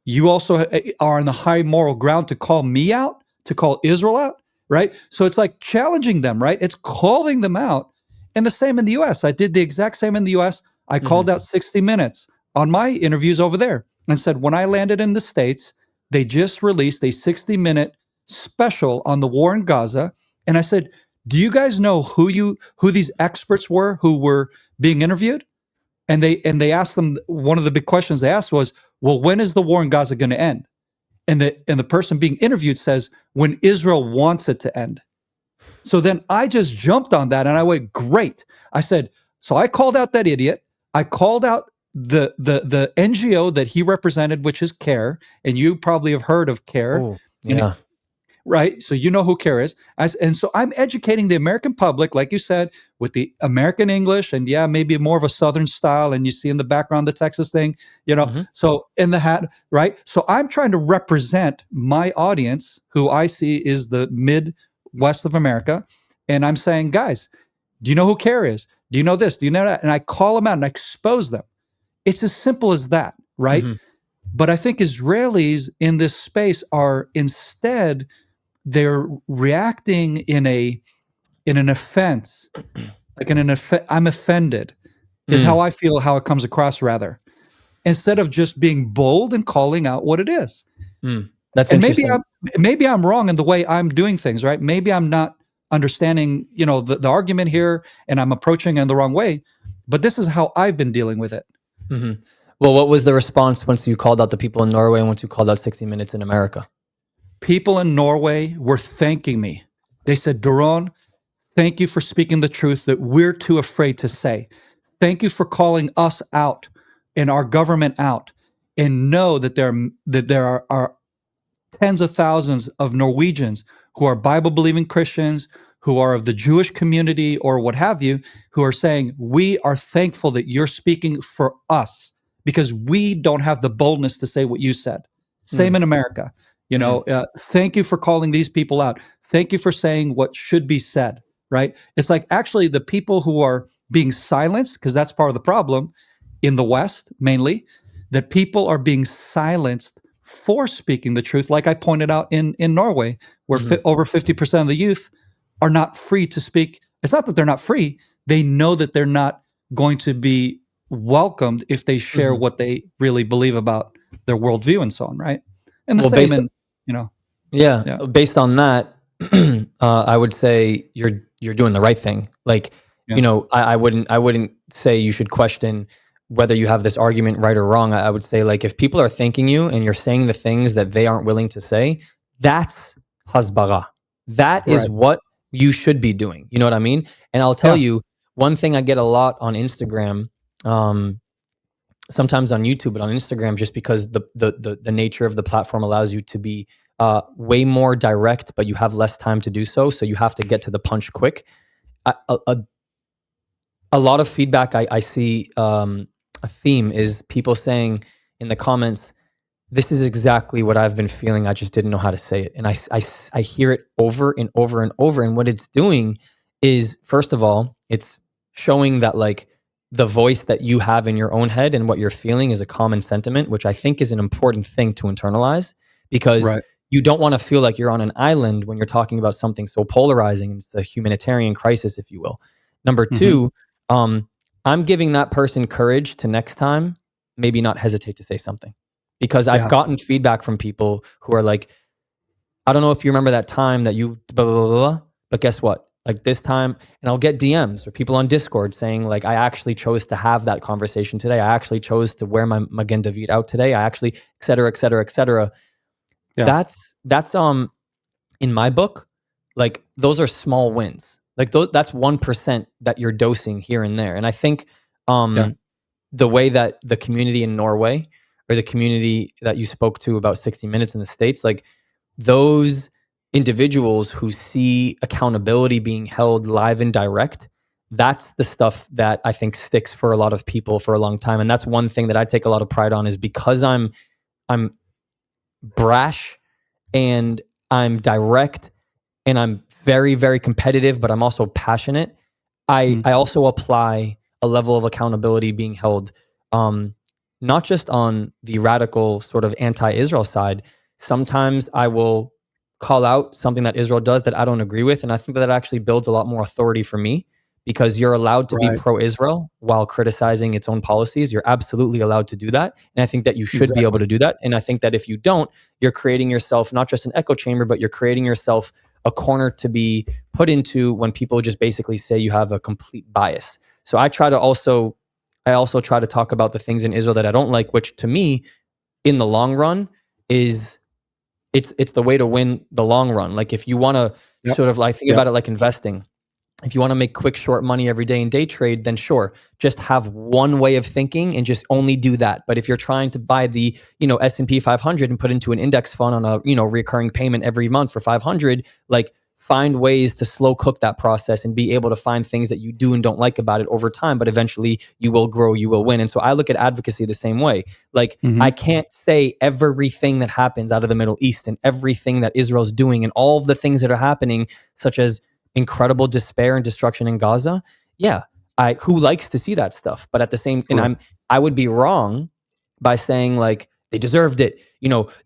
S1: you also are on the high moral ground to call me out, to call Israel out, right? So it's like challenging them, right? It's calling them out. And the same in the US. I did the exact same in the US. I called out 60 Minutes on my interviews over there and said, when I landed in the States, they just released a 60-minute special on the war in Gaza. And I said, do you guys know who these experts were who were being interviewed? And they asked them, one of the big questions they asked was, well, when is the war in Gaza going to end? And the person being interviewed says, when Israel wants it to end. So then I just jumped on that and I went, great. I said, so I called out that idiot. I called out the NGO that he represented, which is CARE, and you probably have heard of CARE.
S2: Oh, yeah.
S1: Right? So you know who CARE is. And so I'm educating the American public, like you said, with the American English, and yeah, maybe more of a Southern style. And you see in the background the Texas thing, so in the hat, right? So I'm trying to represent my audience, who I see is the Midwest of America. And I'm saying, guys, do you know who CARE is? Do you know this? Do you know that? And I call them out and I expose them. It's as simple as that, right? But I think Israelis in this space are instead, they're reacting in an offense, like I'm offended, is how I feel, how it comes across, rather, instead of just being bold and calling out what it is.
S2: That's
S1: and
S2: interesting.
S1: maybe I'm wrong in the way I'm doing things, right? Maybe I'm not understanding, the argument here, and I'm approaching it in the wrong way. But this is how I've been dealing with it.
S2: Well, what was the response once you called out the people in Norway and once you called out 60 Minutes in America?
S1: People in Norway were thanking me. They said, Doron, thank you for speaking the truth that we're too afraid to say. Thank you for calling us out and our government out, and know that there are tens of thousands of Norwegians who are Bible-believing Christians, who are of the Jewish community or what have you, who are saying, we are thankful that you're speaking for us because we don't have the boldness to say what you said. Same in America. Thank you for calling these people out. Thank you for saying what should be said, right? It's like actually the people who are being silenced, because that's part of the problem in the West, mainly, that people are being silenced for speaking the truth. Like I pointed out in Norway, where over 50% of the youth are not free to speak. It's not that they're not free. They know that they're not going to be welcomed if they share what they really believe about their worldview and so on, right? And the same in,
S2: based on that, I would say you're doing the right thing. Like, I wouldn't say you should question whether you have this argument right or wrong. I would say, like, if people are thanking you and you're saying the things that they aren't willing to say, that's hasbara. That is what you should be doing. You know what I mean? And I'll tell you, one thing I get a lot on Instagram, sometimes on YouTube, but on Instagram, just because the nature of the platform allows you to be way more direct, but you have less time to do so. So you have to get to the punch quick. A lot of feedback I see, a theme is people saying in the comments, this is exactly what I've been feeling. I just didn't know how to say it. And I hear it over and over and over. And what it's doing is, first of all, it's showing that, like, the voice that you have in your own head and what you're feeling is a common sentiment, which I think is an important thing to internalize, because you don't want to feel like you're on an island when you're talking about something so polarizing. It's a humanitarian crisis, if you will. Number two, I'm giving that person courage to next time maybe not hesitate to say something, because I've gotten feedback from people who are like, I don't know if you remember that time that you blah, blah, blah, blah, but guess what? Like this time, and I'll get DMs or people on Discord saying like, I actually chose to have that conversation today. I actually chose to wear my Magen David out today. I actually, et cetera, et cetera, et cetera.
S1: Yeah.
S2: That's in my book, like those are small wins. Like that's 1% that you're dosing here and there. And I think
S1: Yeah.
S2: the way that the community in Norway or the community that you spoke to about 60 Minutes in the States, like those individuals who see accountability being held live and direct, that's the stuff that I think sticks for a lot of people for a long time. And that's one thing that I take a lot of pride on, is because I'm brash and I'm direct and I'm very, very competitive, but I'm also passionate. I also apply a level of accountability being held, not just on the radical sort of anti-Israel side. Sometimes I will call out something that Israel does that I don't agree with, and I think that actually builds a lot more authority for me, because you're allowed to be
S1: Right.
S2: pro-Israel while criticizing its own policies. You're absolutely allowed to do that, and I think that you should be able
S1: Exactly.
S2: to do that. And I think that if you don't, you're creating yourself not just an echo chamber, but you're creating yourself a corner to be put into when people just basically say you have a complete bias. So I also try to talk about the things in Israel that I don't like, which to me, in the long run, is it's the way to win the long run. Like if you want to
S1: Yep.
S2: sort of like think
S1: Yep.
S2: about it like investing. If you want to make quick short money every day in day trade, then sure, just have one way of thinking and just only do that. But if you're trying to buy the, S&P 500 and put into an index fund on a, recurring payment every month for 500, like find ways to slow cook that process and be able to find things that you do and don't like about it over time, but eventually you will grow, you will win. And so I look at advocacy the same way. Like I can't say everything that happens out of the Middle East and everything that Israel's doing and all of the things that are happening, such as incredible despair and destruction in Gaza. Yeah, who likes to see that stuff? But at the same, and
S1: Correct.
S2: I would be wrong by saying like they deserved it.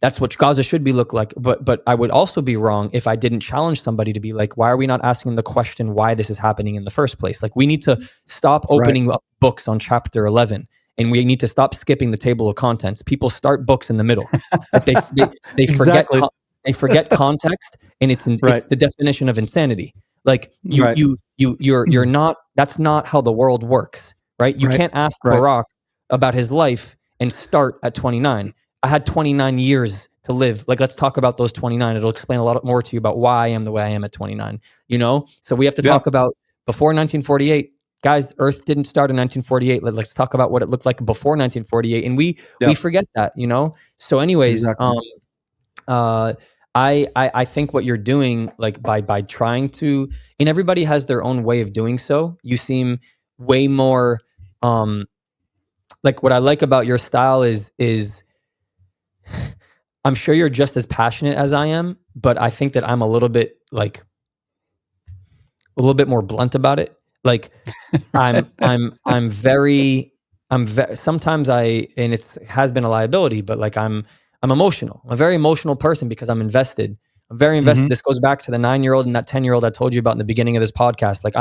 S2: That's what Gaza should be look like. But I would also be wrong if I didn't challenge somebody to be like, why are we not asking the question why this is happening in the first place? Like we need to stop
S1: Right.
S2: opening up books on chapter 11. And we need to stop skipping the table of contents. People start books in the middle. Like they forget
S1: Exactly.
S2: they forget context, and it's
S1: Right.
S2: the definition of insanity. Like
S1: Right.
S2: you're not. That's not how the world works, right? You
S1: Right.
S2: can't ask
S1: Right.
S2: Barak about his life and start at 29. I had 29 years to live. Like let's talk about those 29. It'll explain a lot more to you about why I am the way I am at 29. So we have to
S1: Yeah.
S2: talk about before 1948. Guys, Earth didn't start in 1948. Let's talk about what it looked like before 1948, and we
S1: Yep.
S2: forget that. So, anyways,
S1: Exactly.
S2: I think what you're doing, like by trying to, and everybody has their own way of doing so. You seem way more, like what I like about your style is I'm sure you're just as passionate as I am, but I think that I'm a little bit more blunt about it. Like sometimes and it has been a liability, but like I'm emotional. I'm a very emotional person because I'm invested. I'm very invested. This goes back to the 9-year-old and that 10-year-old I told you about in the beginning of this podcast. Like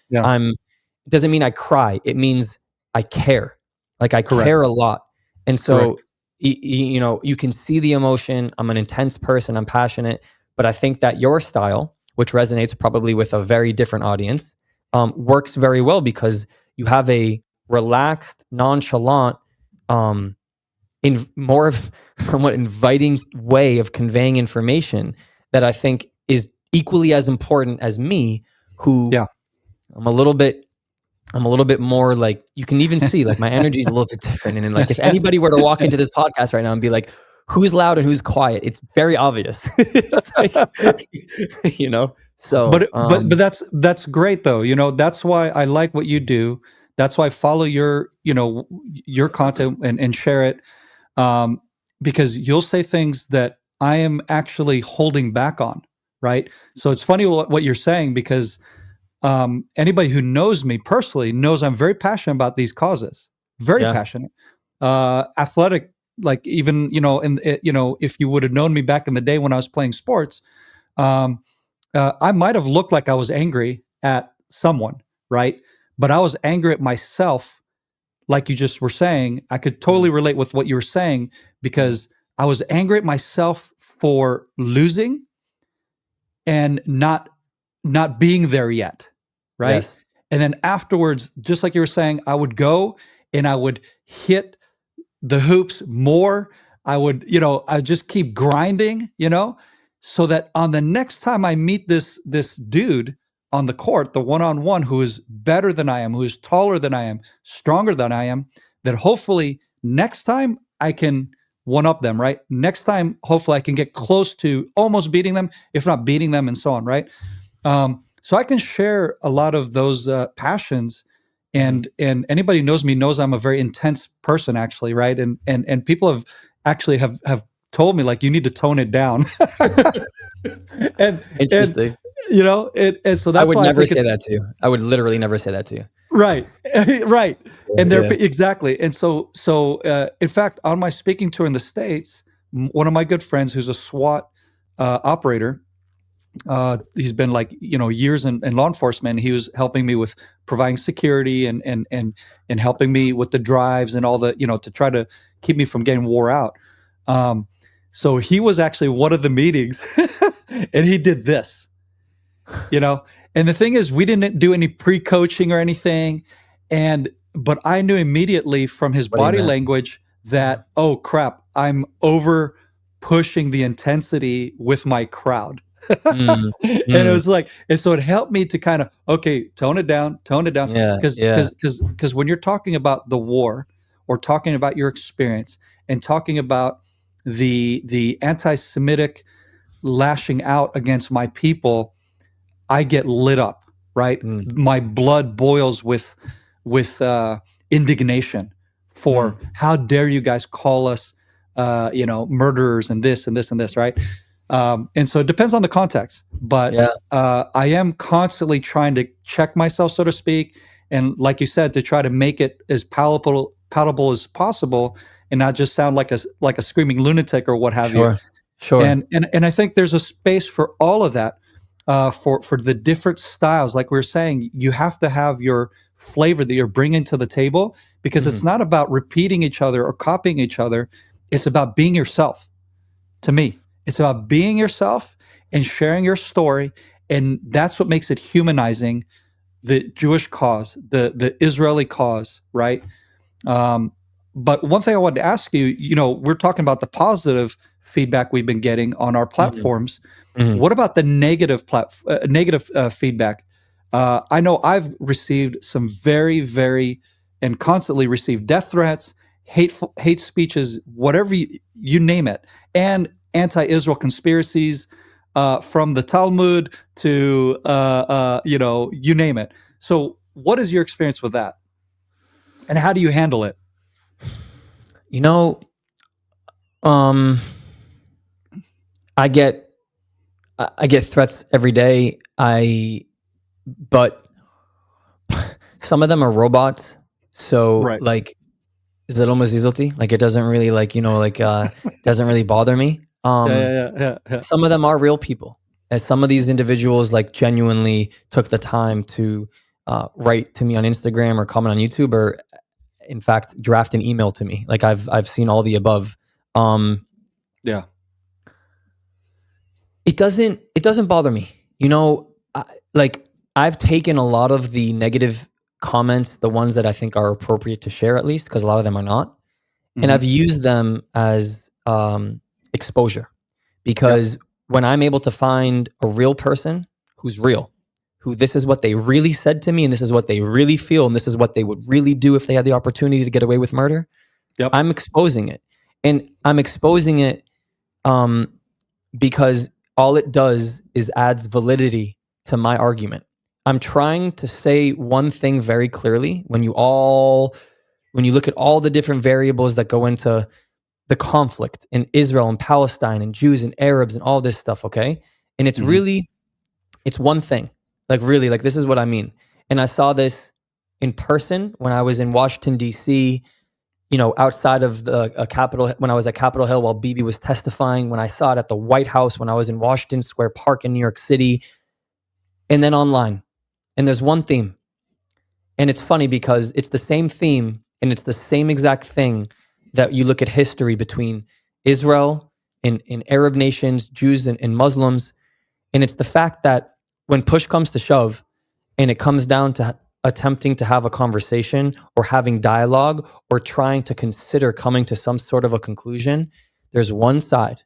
S1: Yeah.
S2: it doesn't mean I cry. It means I care. Like I
S1: Correct.
S2: care a lot. And so,
S1: Correct.
S2: you can see the emotion. I'm an intense person. I'm passionate, but I think that your style, which resonates probably with a very different audience, works very well because you have a relaxed, nonchalant, in more of somewhat inviting way of conveying information that I think is equally as important as me, who
S1: Yeah.
S2: I'm a little bit more like, you can even see like my energy is a little bit different. And then like if anybody were to walk into this podcast right now and be like, who's loud and who's quiet, it's very obvious. It's like, So
S1: But that's great though. That's why I like what you do. That's why I follow your content and share it. Because you'll say things that I am actually holding back on, right? So it's funny what you're saying, because anybody who knows me personally knows I'm very passionate about these causes, very
S2: yeah,
S1: passionate. Athletic, like even if you would have known me back in the day when I was playing sports, um, I might have looked like I was angry at someone, right? But I was angry at myself, like you just were saying. I could totally relate with what you were saying, because I was angry at myself for losing, and not being there yet, right?
S2: Yes.
S1: And then afterwards, just like you were saying, I would go and I would hit the hoops more. I would, I just keep grinding, so that on the next time I meet this dude on the court, the one-on-one, who is better than I am, who is taller than I am, stronger than I am, that hopefully next time I can one up them, right? Next time, hopefully I can get close to almost beating them, if not beating them, and so on, right? So I can share a lot of those passions, and anybody who knows me knows I'm a very intense person, actually, right? And people have told me, like, you need to tone it down, and
S2: Interesting.
S1: and so
S2: I
S1: that's
S2: would
S1: why I
S2: never
S1: think
S2: say
S1: it's
S2: that to you. I would literally never say that to you.
S1: right, right, and they're
S2: Yeah.
S1: exactly, and so in fact, on my speaking tour in the States, one of my good friends who's a SWAT operator. He's been like years in law enforcement. He was helping me with providing security and helping me with the drives and all the to try to keep me from getting wore out. Um, so he was actually one of the meetings, and he did this, you know. And the thing is, we didn't do any pre-coaching or anything, but I knew immediately from his
S2: What he
S1: body
S2: meant.
S1: language that, oh crap, I'm over pushing the intensity with my crowd.
S2: Mm,
S1: And it
S2: mm.
S1: was like, and so it helped me to kind of, okay, tone it down,
S2: Yeah,
S1: because
S2: yeah.
S1: when you're talking about the war, or talking about your experience, and talking about the anti-Semitic lashing out against my people, I get lit up, right?
S2: Mm,
S1: My blood boils with indignation for,
S2: mm.
S1: how dare you guys call us, murderers, and this and this and this, right? And so it depends on the context, but
S2: Yeah.
S1: I am constantly trying to check myself, so to speak, and like you said, to try to make it as palatable as possible, and not just sound like a screaming lunatic or what have you.
S2: Sure. Sure.
S1: And I think there's a space for all of that, for the different styles. Like we were saying, you have to have your flavor that you're bringing to the table, because it's
S2: Mhm.
S1: not about repeating each other or copying each other. It's about being yourself. To me, it's about being yourself and sharing your story, and that's what makes it humanizing. The Jewish cause, the Israeli cause, right? Um, but one thing I wanted to ask you, we're talking about the positive feedback we've been getting on our
S2: Mhm.
S1: platforms.
S2: Mhm.
S1: What about the negative feedback? I know I've received some very, very, and constantly receive death threats, hate speeches, whatever you name it, and anti-Israel conspiracies, from the Talmud to you name it. So, what is your experience with that, and how do you handle it?
S2: You know, um, I get I get threats every day. But some of them are robots. So
S1: Right.
S2: like, zero mazizalti. Like it doesn't really doesn't really bother me.
S1: Yeah.
S2: Some of them are real people. As some of these individuals like genuinely took the time to write to me on Instagram or comment on YouTube, or in fact draft an email to me. Like I've seen all the above. Um,
S1: Yeah.
S2: it doesn't bother me. Like I've taken a lot of the negative comments, the ones that I think are appropriate to share, at least because a lot of them are not, and I've
S1: Hmm.
S2: used them as exposure.
S1: Yep.
S2: Because when I'm able to find a real person who's real, who this is what they really said to me, and this is what they really feel, and this is what they would really do if they had the opportunity to get away with murder,
S1: Yep.
S2: I'm exposing it. And I'm exposing it um, because all it does is adds validity to my argument. I'm trying to say one thing very clearly when you look at all the different variables that go into the conflict in Israel and Palestine and Jews and Arabs and all this stuff, okay? And
S1: Hmm.
S2: it's one thing. Like really, like this is what I mean. And I saw this in person when I was in Washington D.C., outside of the Capitol, when I was at Capitol Hill while Bibi was testifying, when I saw it at the White House, when I was in Washington Square Park in New York City, and then online. And there's one theme. And it's funny because it's the same theme and it's the same exact thing that you look at history between Israel and Arab nations, Jews and Muslims. And it's the fact that when push comes to shove and it comes down to attempting to have a conversation or having dialogue or trying to consider coming to some sort of a conclusion, there's one side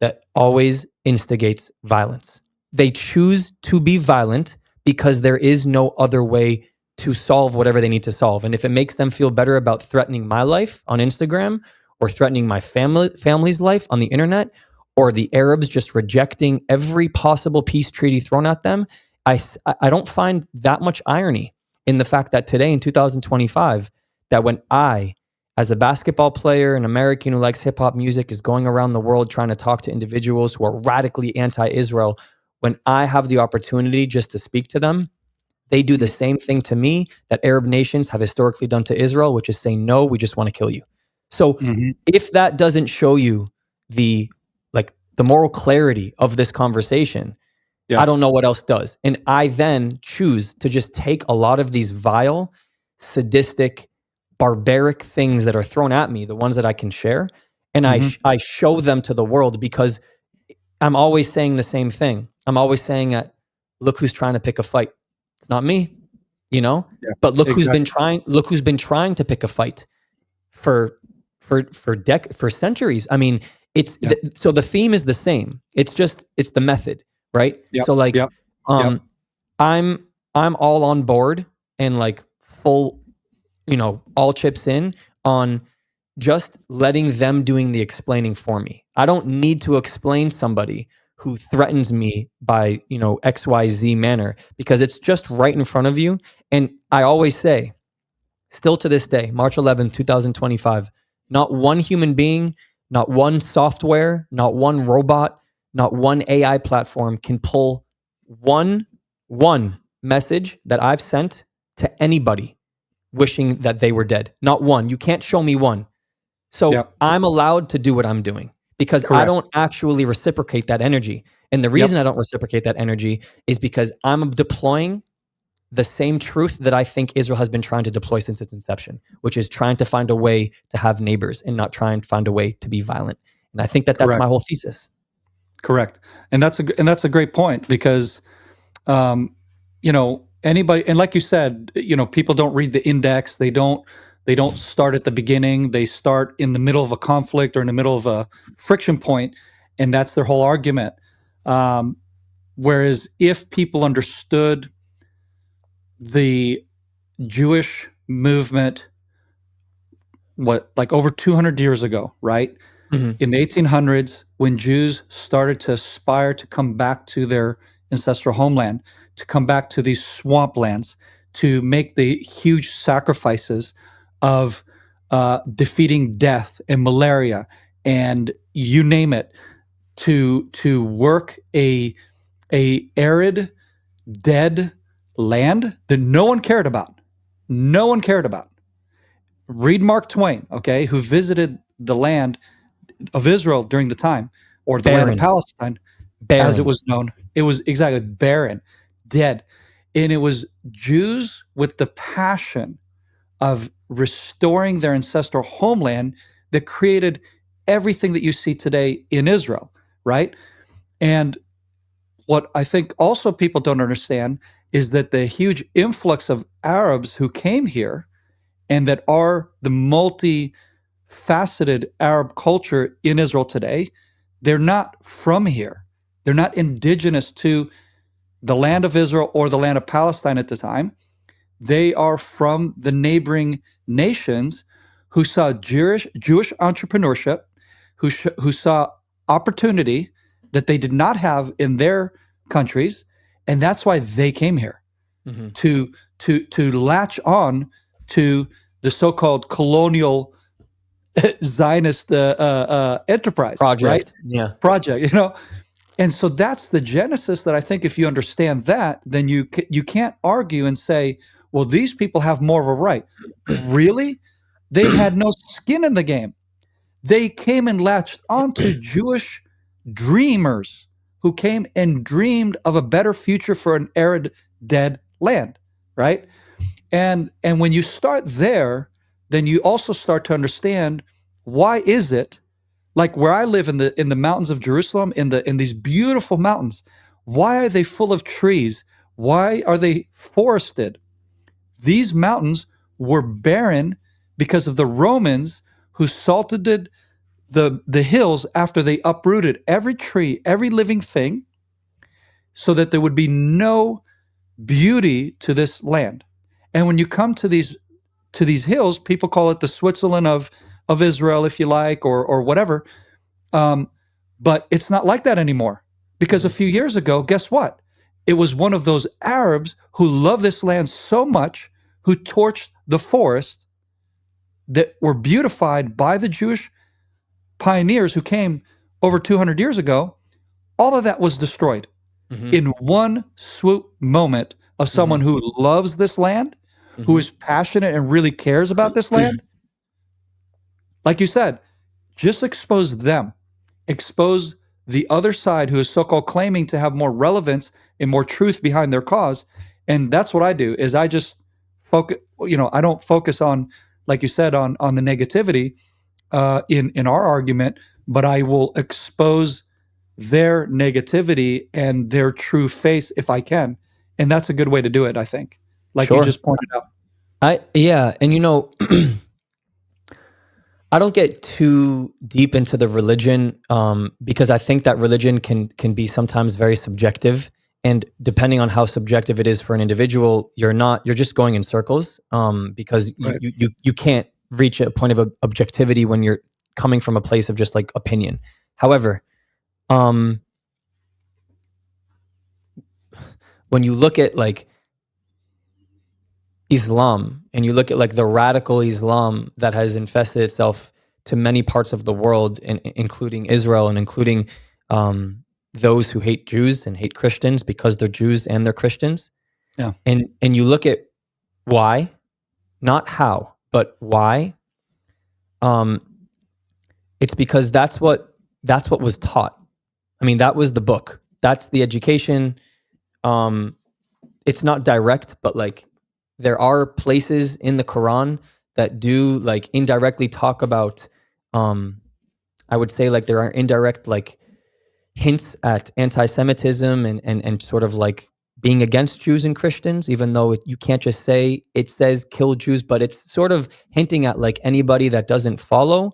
S2: that always instigates violence. They choose to be violent because there is no other way to solve whatever they need to solve. And if it makes them feel better about threatening my life on Instagram or threatening my family's life on the internet, or the Arabs just rejecting every possible peace treaty thrown at them, I don't find that much irony in the fact that today in 2025, that when I, as a basketball player, an American who likes hip hop music, is going around the world trying to talk to individuals who are radically anti-Israel, when I have the opportunity just to speak to them, they do the same thing to me that Arab nations have historically done to Israel, which is say, no, we just want to kill you. So if that doesn't show you the moral clarity of this conversation, I don't know what else does. And I then choose to just take a lot of these vile, sadistic, barbaric things that are thrown at me, the ones that I can share, and I show them to the world, because I'm always saying the same thing. I'm always saying that, look who's trying to pick a fight. It's not me, but look who's been trying. Look who's been trying to pick a fight for centuries. I mean, so the theme is the same. It's the method, right? So I'm all on board and like full, all chips in on just letting them doing the explaining for me. I don't need to explain somebody who threatens me by, XYZ manner, because it's just right in front of you. And I always say, still to this day, March 11th, 2025, not one human being, not one software, not one robot, not one AI platform can pull one message that I've sent to anybody wishing that they were dead. Not one. You can't show me one. So I'm allowed to do what I'm doing because I don't actually reciprocate that energy. And the reason I don't reciprocate that energy is because I'm deploying the same truth that I think Israel has been trying to deploy since its inception, which is trying to find a way to have neighbors and not try and find a way to be violent. And I think that that's my whole thesis.
S1: Correct. And that's a great point, because, anybody, and like you said, people don't read the index. They don't start at the beginning. They start in the middle of a conflict or in the middle of a friction point, and that's their whole argument. Whereas if people understood the Jewish movement, like over 200 years ago, right? In the 1800s, when Jews started to aspire to come back to their ancestral homeland, to come back to these swamplands, to make the huge sacrifices of defeating death and malaria and you name it, to work a arid, dead land that no one cared about. No one cared about. Read Mark Twain, okay, who visited the land of Israel during the time, or the land of Palestine, as it was known. It was exactly barren, dead. And it was Jews with the passion of restoring their ancestral homeland that created everything that you see today in Israel, right? And what I think also people don't understand is that the huge influx of Arabs who came here and that are the multi-faceted Arab culture in Israel today, they're not from here. They're not indigenous to the land of Israel or the land of Palestine at the time. They are from the neighboring nations who saw Jewish entrepreneurship, who saw opportunity that they did not have in their countries, and that's why they came here to latch on to the so-called colonial Zionist enterprise
S2: Project,
S1: right?
S2: Yeah,
S1: Project, and so that's the genesis. That I think if you understand that, then you can't argue and say, well, these people have more of a right. Really? They had no skin in the game. They came and latched onto Jewish dreamers who came and dreamed of a better future for an arid, dead land, right? And when you start there, then you also start to understand, why is it, Like where I live in the mountains of Jerusalem, in these beautiful mountains, why are they full of trees? Why are they forested? These mountains were barren because of the Romans who salted the hills after they uprooted every tree, every living thing, so that there would be no beauty to this land. And when you come to these hills, people call it the Switzerland of Israel, if you like, or whatever. But it's not like that anymore. Because a few years ago, guess what? It was one of those Arabs who love this land so much, who torched the forest that were beautified by the Jewish pioneers who came over 200 years ago. All of that was destroyed in one swoop moment of someone who loves this land, who is passionate and really cares about this land. Like you said, just expose them, expose the other side who is so-called claiming to have more relevance and more truth behind their cause. And that's what I do, is I just focus, I don't focus on, like you said, on the negativity in our argument, but I will expose their negativity and their true face if I can. And that's a good way to do it, I think. Like you just pointed out.
S2: And I don't get too deep into the religion because I think that religion can be sometimes very subjective, and depending on how subjective it is for an individual, you're just going in circles because
S1: Right.
S2: you can't reach a point of objectivity when you're coming from a place of just like opinion. However, when you look at like Islam and you look at like the radical Islam that has infested itself to many parts of the world, including Israel and including those who hate Jews and hate Christians because they're Jews and they're Christians.
S1: Yeah.
S2: And you look at why, not how, but why. It's because that's what was taught. I mean, that was the book. That's the education. It's not direct, but like there are places in the Quran that do like indirectly talk about, I would say like there are indirect like hints at anti-Semitism and sort of like being against Jews and Christians, even though you can't just say it says kill Jews, but it's sort of hinting at like anybody that doesn't follow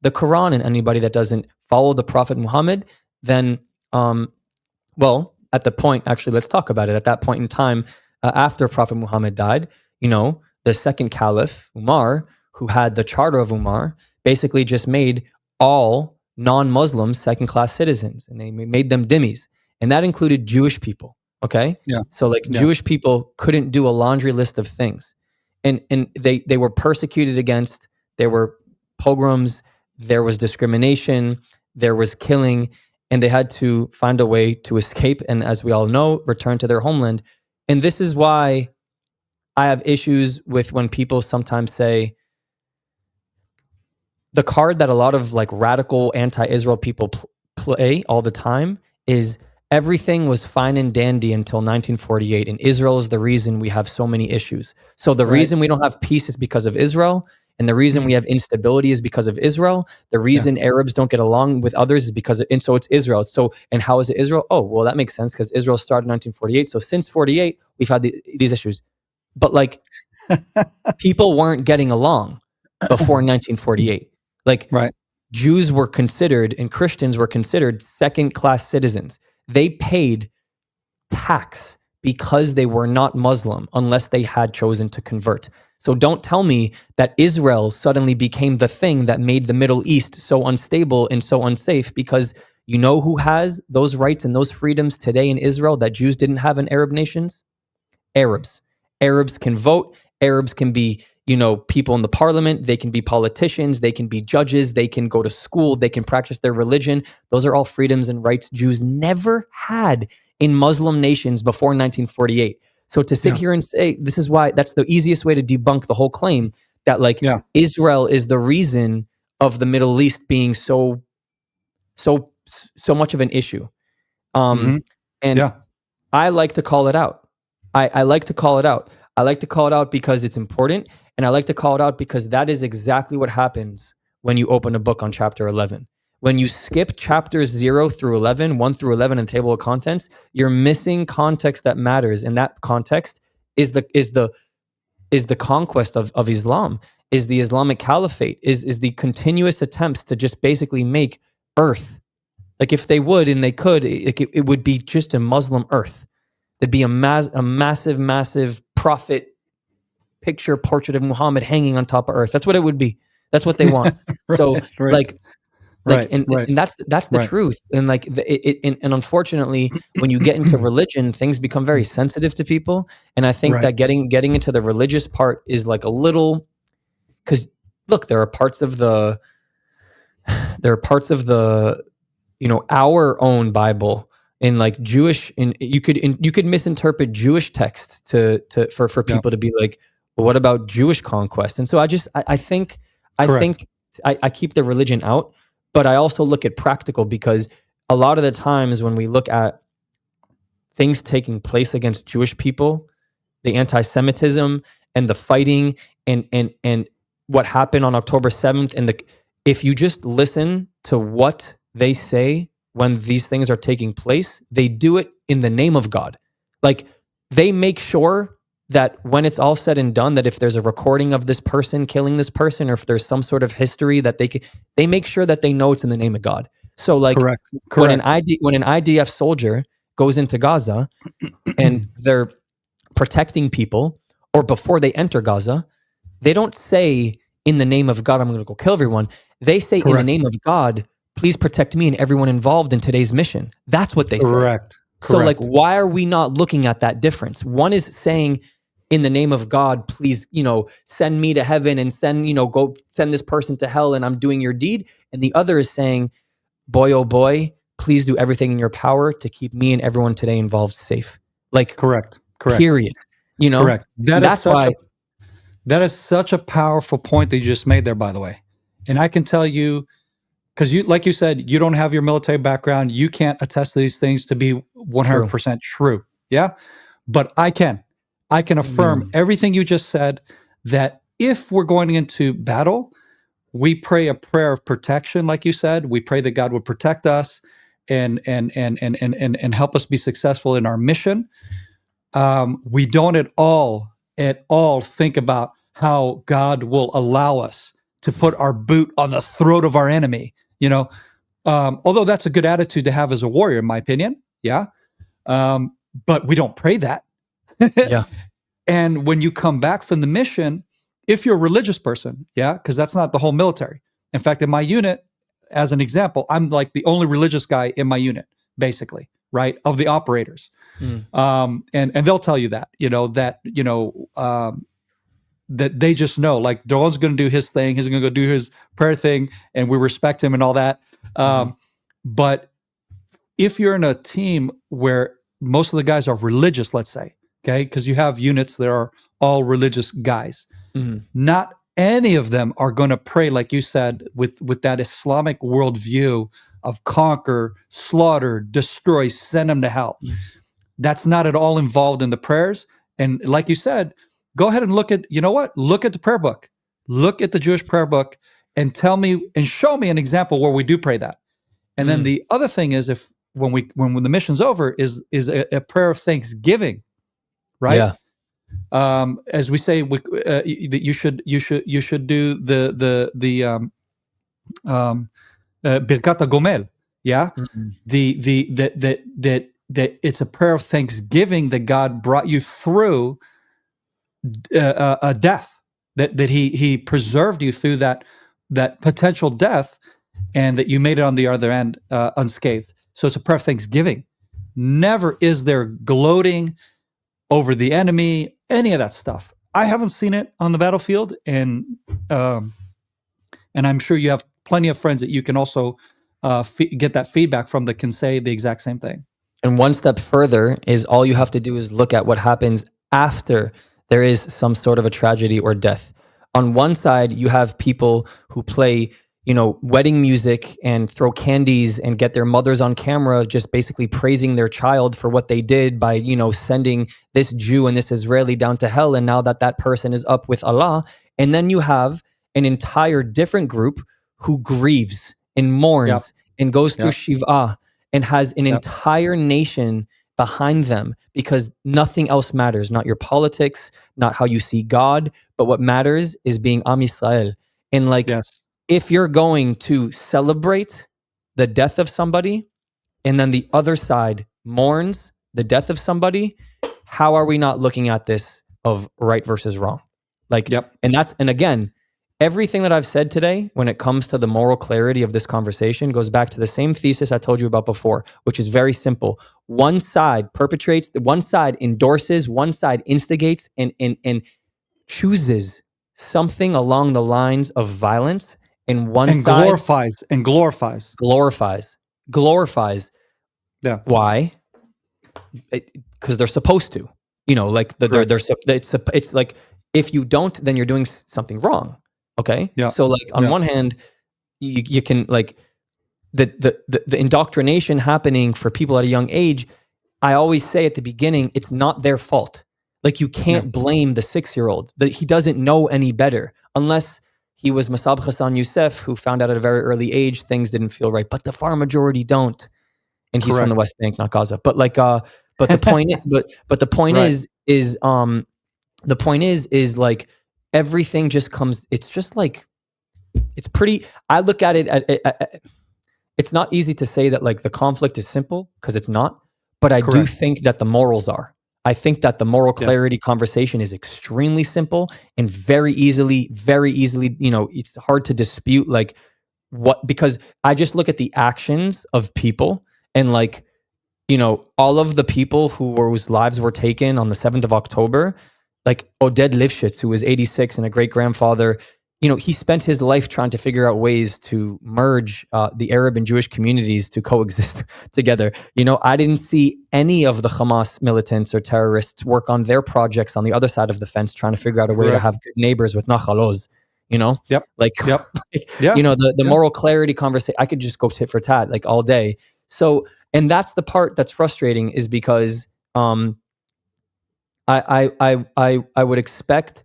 S2: the Quran and anybody that doesn't follow the Prophet Muhammad, then, well, at the point, actually, let's talk about it. At that point in time, after Prophet Muhammad died, the second caliph, Umar, who had the charter of Umar, basically just made all non-Muslims second-class citizens, and they made them dhimmis, and that included Jewish people. Okay,
S1: Yeah.
S2: so like Jewish people couldn't do a laundry list of things, and they were persecuted against. There were pogroms, there was discrimination, there was killing, and they had to find a way to escape, and as we all know, return to their homeland. And this is why I have issues with when people sometimes say the card that a lot of like radical anti-Israel people play all the time is everything was fine and dandy until 1948, and Israel is the reason we have so many issues. So the reason we don't have peace is because of Israel, and the reason we have instability is because of Israel. The reason Arabs don't get along with others is because and so it's Israel. So, and how is it Israel? Oh, well, that makes sense because Israel started in 1948. So since 48, we've had these issues. But like people weren't getting along before 1948. Like Jews were considered and Christians were considered second-class citizens. They paid tax because they were not Muslim unless they had chosen to convert. So don't tell me that Israel suddenly became the thing that made the Middle East so unstable and so unsafe, because you know who has those rights and those freedoms today in Israel that Jews didn't have in Arab nations? Arabs. Arabs can vote. Arabs can be, people in the parliament. They can be politicians. They can be judges. They can go to school. They can practice their religion. Those are all freedoms and rights Jews never had in Muslim nations before 1948. So to sit here and say, this is why, that's the easiest way to debunk the whole claim that Israel is the reason of the Middle East being so much of an issue. And I like to call it out. I like to call it out. I like to call it out because it's important. And I like to call it out because that is exactly what happens when you open a book on chapter 11. When you skip chapters 0 through 11, 1 through 11 in table of contents, you're missing context that matters. And that context is the conquest of Islam, is the Islamic Caliphate, is the continuous attempts to just basically make earth. Like if they would and they could, it would be just a Muslim earth. There'd be a massive, massive prophet picture portrait of Muhammad hanging on top of earth. That's what it would be. That's what they want. So and that's the truth. And like and unfortunately, when you get into religion, things become very sensitive to people. And I think that getting into the religious part is like a little, because look, there are parts of the our own Bible in like Jewish, and you could misinterpret Jewish text for people to be like, well, what about Jewish conquest? And so I think I keep the religion out, but I also look at practical, because a lot of the times when we look at things taking place against Jewish people, the anti-Semitism and the fighting and what happened on October 7th, and if you just listen to what they say when these things are taking place, they do it in the name of God. Like they make sure that when it's all said and done, that if there's a recording of this person killing this person, or if there's some sort of history that they make sure that they know it's in the name of God. So like when an IDF soldier goes into Gaza and they're protecting people, or before they enter Gaza, they don't say in the name of God, I'm going to go kill everyone. They say in the name of God, please protect me and everyone involved in today's mission. That's what they say. So like, why are we not looking at that difference? One is saying in the name of God, please, send me to heaven and go send this person to hell and I'm doing your deed. And the other is saying, boy, oh boy, please do everything in your power to keep me and everyone today involved safe. Like, correct. Period.
S1: Correct. That is such a powerful point that you just made there, by the way. And I can tell you, because like you said, you don't have your military background. You can't attest to these things to be 100% true. Yeah. But I can affirm everything you just said, that if we're going into battle, we pray a prayer of protection. Like you said, we pray that God would protect us and help us be successful in our mission. We don't at all think about how God will allow us to put our boot on the throat of our enemy. Although that's a good attitude to have as a warrior, in my opinion. Yeah. But we don't pray that.
S2: Yeah.
S1: And when you come back from the mission, if you're a religious person, yeah, because that's not the whole military. In fact, in my unit, as an example, I'm like the only religious guy in my unit, basically, right, of the operators. And they'll tell you that, that they just know, like, Dolan's going to do his thing. He's going to go do his prayer thing, and we respect him and all that. But if you're in a team where most of the guys are religious, let's say, okay, because you have units that are all religious guys, not any of them are going to pray, like you said, with that Islamic worldview of conquer, slaughter, destroy, send them to hell. That's not at all involved in the prayers. And like you said, go ahead and look at the prayer book. Look at the Jewish prayer book and tell me and show me an example where we do pray that. And then the other thing is, if when the mission's over, is a prayer of thanksgiving, right? Yeah. As we say, that you should do the Birkat HaGomel, yeah. That it's a prayer of thanksgiving that God brought you through a death, that he preserved you through that potential death, and that you made it on the other end unscathed. So it's a prayer of thanksgiving. Never is there gloating over the enemy, any of that stuff. I haven't seen it on the battlefield, and I'm sure you have plenty of friends that you can also get that feedback from that can say the exact same thing.
S2: And one step further is, all you have to do is look at what happens after there is some sort of a tragedy or death. On one side, you have people who play, wedding music and throw candies and get their mothers on camera, just basically praising their child for what they did by, sending this Jew and this Israeli down to hell. And now that person is up with Allah. And then you have an entire different group who grieves and
S1: Yep.
S2: mourns and goes through
S1: Yep.
S2: Shiva and has an
S1: Yep.
S2: entire nation behind them because nothing else matters, not your politics, not how you see God, but what matters is being Am Yisrael. And like,
S1: Yes.
S2: if you're going to celebrate the death of somebody and then the other side mourns the death of somebody, how are we not looking at this of right versus wrong? Like,
S1: Yep.
S2: and again, everything that I've said today when it comes to the moral clarity of this conversation goes back to the same thesis I told you about before, which is very simple. One side perpetrates, one side endorses, one side instigates and chooses something along the lines of violence, and one
S1: And
S2: side glorifies.
S1: Yeah.
S2: Why? Because they're supposed to. You know, like
S1: Correct.
S2: it's like if you don't, then you're doing something wrong. Okay.
S1: Yeah.
S2: So like on
S1: Yeah.
S2: one hand, you can like the indoctrination happening for people at a young age. I always say at the beginning, it's not their fault. Like you can't blame the 6-year-old. That he doesn't know any better unless he was Masab Hassan Youssef, who found out at a very early age things didn't feel right. But the far majority don't, and he's from the
S1: Correct.
S2: West Bank, not Gaza. But like, but the point, but the point
S1: Right.
S2: the point is like everything just comes. It's just like it's pretty. I look at it. It's not easy to say that like the conflict is simple because it's not. But I do
S1: Correct.
S2: think that the morals are. I think that the moral
S1: Yes.
S2: clarity conversation is extremely simple and very easily, you know, it's hard to dispute like what, because I just look at the actions of people and like, you know, all of the people whose lives were taken on the 7th of October, like Oded Lifshitz, who was 86 and a great grandfather, you know, he spent his life trying to figure out ways to merge the Arab and Jewish communities to coexist together. You know, I didn't see any of the Hamas militants or terrorists work on their projects on the other side of the fence, trying to figure out a way to
S1: Correct.
S2: have good neighbors with nachalos. You know,
S1: Yep.
S2: like,
S1: Yep. Yeah.
S2: you know, the
S1: Yeah.
S2: moral clarity conversation. I could just go tit for tat like all day. So, and that's the part that's frustrating, is because I would expect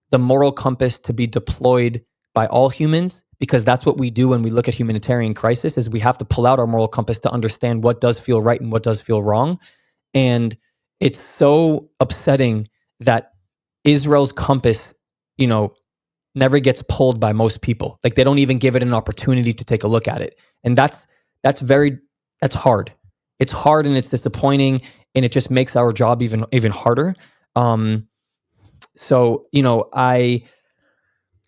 S2: the moral compass to be deployed by all humans, because that's what we do when we look at humanitarian crisis, is we have to pull out our moral compass to understand what does feel right and what does feel wrong. And it's so upsetting that Israel's compass, you know, never gets pulled by most people. Like they don't even give it an opportunity to take a look at it. And that's hard. It's hard and it's disappointing, and it just makes our job even harder. So, you know, I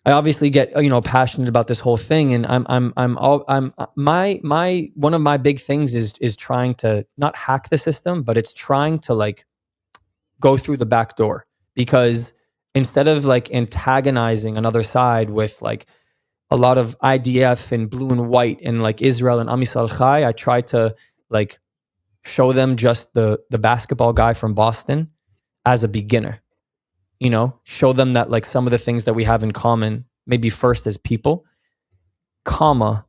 S2: obviously get, you know, passionate about this whole thing, and my one of my big things is trying to not hack the system, but it's trying to like go through the back door, because instead of like antagonizing another side with like a lot of IDF and blue and white and like Israel and Am Yisrael Chai, I try to like show them just the basketball guy from Boston as a beginner. You know, show them that like some of the things that we have in common, maybe first as people, comma,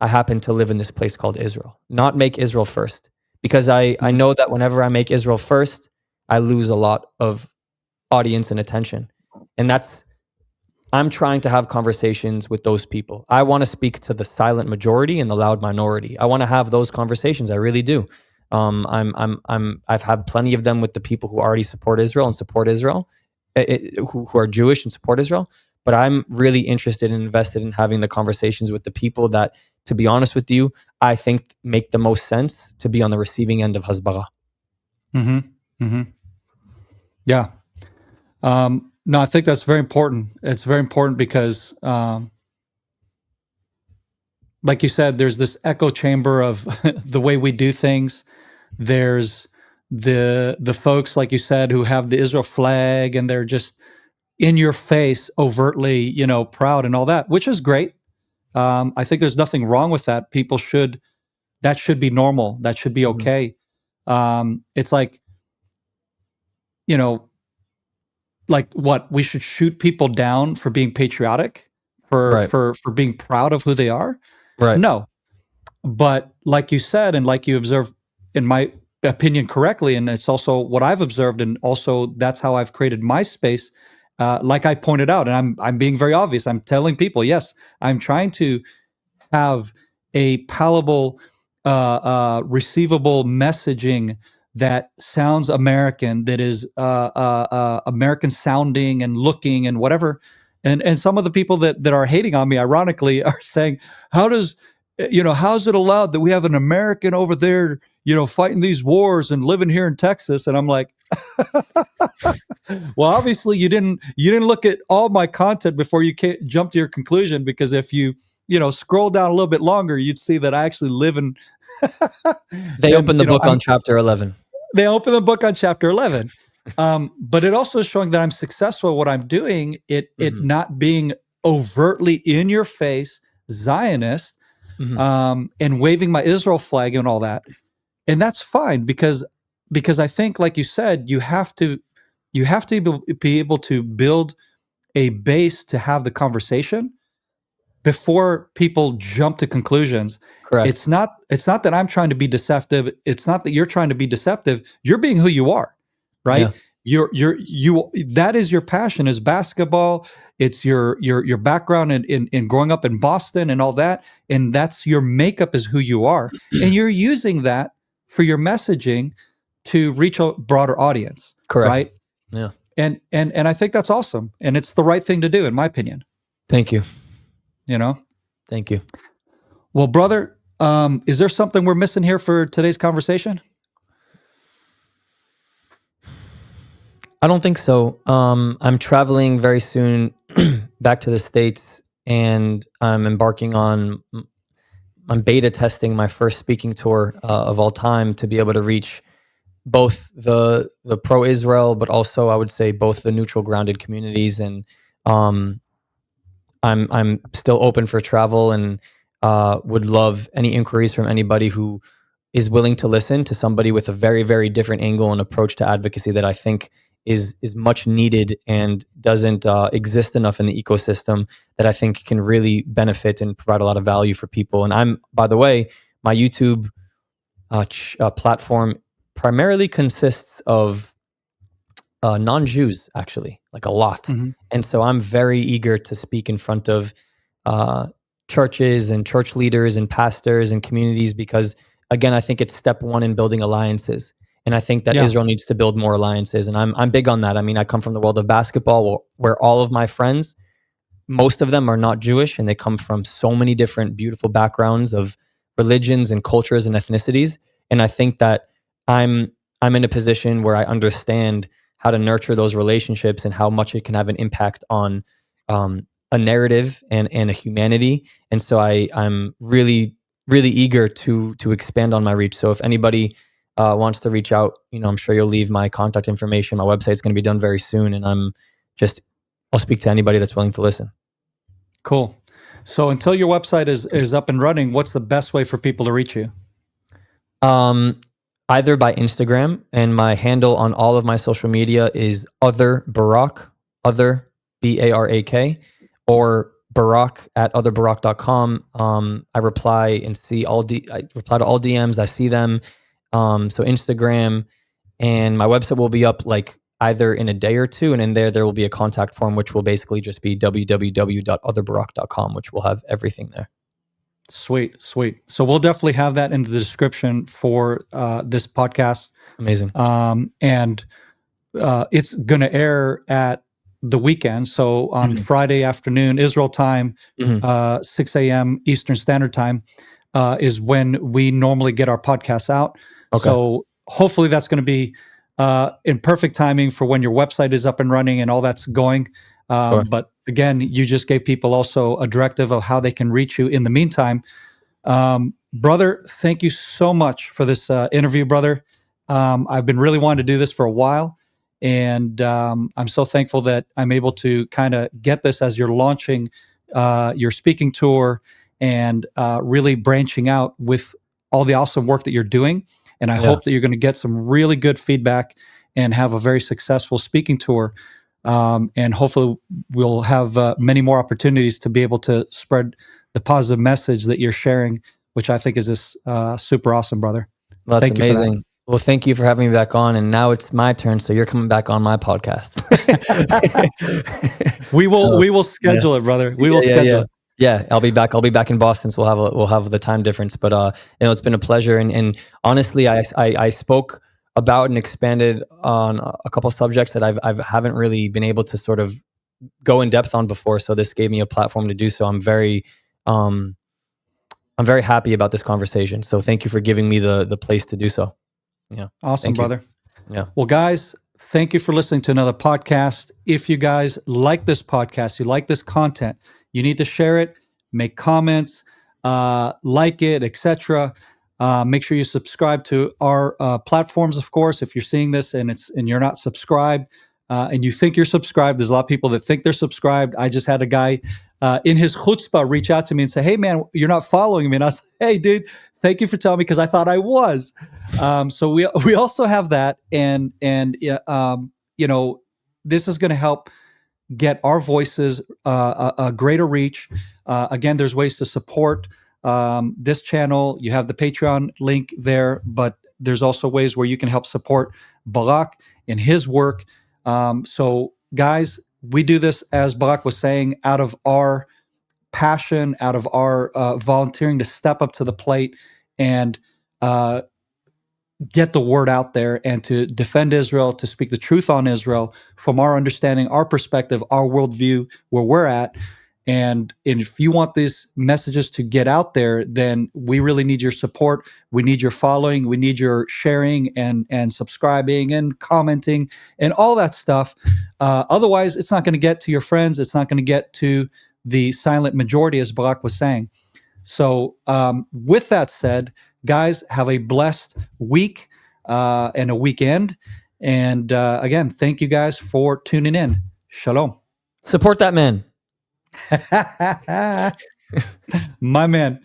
S2: I happen to live in this place called Israel. Not make Israel first. Because I know that whenever I make Israel first, I lose a lot of audience and attention. And I'm trying to have conversations with those people. I want to speak to the silent majority and the loud minority. I want to have those conversations. I really do. I've had plenty of them with the people who already support Israel and support Israel, who are Jewish and support Israel. But I'm really interested and invested in having the conversations with the people that, to be honest with you, I think make the most sense to be on the receiving end of Hasbara.
S1: Mm-hmm. Mm-hmm. Yeah. No, I think that's very important. It's very important because, like you said, there's this echo chamber of the way we do things. There's the folks, like you said, who have the Israel flag and they're just in your face, overtly, you know, proud and all that, which is great. I think there's nothing wrong with that. That should be normal. That should be okay. It's like, you know, like what, we should shoot people down for being patriotic,
S2: Right.
S1: for being proud of who they are.
S2: Right.
S1: No, but like you said, and like you observed, in my opinion, correctly, and it's also what I've observed, and also that's how I've created my space. Like I pointed out, and I'm being very obvious. I'm telling people, yes, I'm trying to have a palatable, receivable messaging that sounds American, that is American sounding and looking and whatever. And some of the people that are hating on me, ironically, are saying, how's it allowed that we have an American over there, fighting these wars and living here in Texas? And I'm like, well, obviously you didn't look at all my content before you jump to your conclusion, because if you scroll down a little bit longer, you'd see that I actually live in.
S2: They open the book on chapter 11.
S1: They open the book on chapter 11. But it also is showing that I'm successful at what I'm doing. It not being overtly in your face Zionist, and waving my Israel flag and all that. And that's fine, because I think, like you said, you have to be able to build a base to have the conversation before people jump to conclusions.
S2: Correct.
S1: It's not that I'm trying to be deceptive. It's not that you're trying to be deceptive. You're being who you are, right? Yeah. That is your passion, is basketball. It's your background in growing up in Boston and all that. And that's your makeup, is who you are. And you're using that for your messaging to reach a broader audience.
S2: Correct.
S1: Right?
S2: Yeah.
S1: And I think that's awesome. And it's the right thing to do, in my opinion.
S2: Thank you.
S1: Thank you. Well, brother, is there something we're missing here for today's conversation?
S2: I don't think so. I'm traveling very soon back to the States, and I'm beta testing my first speaking tour of all time, to be able to reach both the pro-Israel, but also, I would say, both the neutral grounded communities. And I'm still open for travel, and would love any inquiries from anybody who is willing to listen to somebody with a very, very different angle and approach to advocacy that I think is much needed and doesn't exist enough in the ecosystem, that I think can really benefit and provide a lot of value for people. And by the way, my YouTube platform primarily consists of non-Jews, actually, like a lot. Mm-hmm. And so I'm very eager to speak in front of churches and church leaders and pastors and communities, because, again, I think it's step one in building alliances. And I think that Israel needs to build more alliances. And I'm big on that. I mean, I come from the world of basketball, where all of my friends, most of them are not Jewish, and they come from so many different beautiful backgrounds of religions and cultures and ethnicities. And I think that I'm in a position where I understand how to nurture those relationships and how much it can have an impact on a narrative and a humanity. And so I'm really, really eager to expand on my reach. So if anybody wants to reach out, I'm sure you'll leave my contact information. My website's going to be done very soon, and I'll speak to anybody that's willing to listen.
S1: Cool. So until your website is up and running, what's the best way for people to reach you?
S2: Either by Instagram, and my handle on all of my social media is other Barak, other Barak, or Barak at otherbarak.com. I reply and see I reply to all DMs. I see them. So Instagram, and my website will be up like either in a day or two, and in there will be a contact form, which will basically just be www.otherbarak.com, which will have everything there.
S1: Sweet. So we'll definitely have that in the description for this podcast.
S2: Amazing.
S1: And it's going to air at the weekend. So on Friday afternoon, Israel time, 6 a.m. Eastern Standard Time, is when we normally get our podcasts out. Okay. So hopefully that's going to be in perfect timing for when your website is up and running and all that's going. Sure. But again, you just gave people also a directive of how they can reach you in the meantime. Brother, thank you so much for this interview, brother. I've been really wanting to do this for a while, and I'm so thankful that I'm able to kind of get this as you're launching your speaking tour and really branching out with all the awesome work that you're doing. And I hope that you're going to get some really good feedback and have a very successful speaking tour. And hopefully we'll have many more opportunities to be able to spread the positive message that you're sharing, which I think is just super awesome, brother.
S2: Well, that's amazing. Well, thank you for having me back on. And now it's my turn, so you're coming back on my podcast.
S1: We will schedule it, brother. We will schedule it.
S2: Yeah, I'll be back. I'll be back in Boston, so we'll have the time difference. But it's been a pleasure. And honestly, I spoke about and expanded on a couple subjects that I haven't really been able to sort of go in depth on before. So this gave me a platform to do so. I'm very happy about this conversation. So thank you for giving me the place to do so. Yeah.
S1: Awesome, brother.
S2: Yeah.
S1: Well, guys, thank you for listening to another podcast. If you guys like this podcast, you like this content, you need to share it, make comments, like it, etc. Make sure you subscribe to our platforms, of course. If you're seeing this and you're not subscribed, and you think you're subscribed, there's a lot of people that think they're subscribed. I just had a guy in his chutzpah reach out to me and say, "Hey, man, you're not following me." And I was like, "Hey, dude, thank you for telling me because I thought I was." So we also have that, and you know, this is going to help get our voices a greater reach. Again, there's ways to support this channel. You have the Patreon link there, but there's also ways where you can help support Barak in his work. So, guys, we do this, as Barak was saying, out of our passion, out of our volunteering to step up to the plate and get the word out there and to defend Israel, to speak the truth on Israel from our understanding, our perspective, our worldview, where we're at. And if you want these messages to get out there, then we really need your support. We need your following. We need your sharing and subscribing and commenting and all that stuff. Otherwise, it's not going to get to your friends. It's not going to get to the silent majority, as Barak was saying. So with that said, guys, have a blessed week and a weekend. And again, thank you guys for tuning in. Shalom.
S2: Support that man.
S1: My man.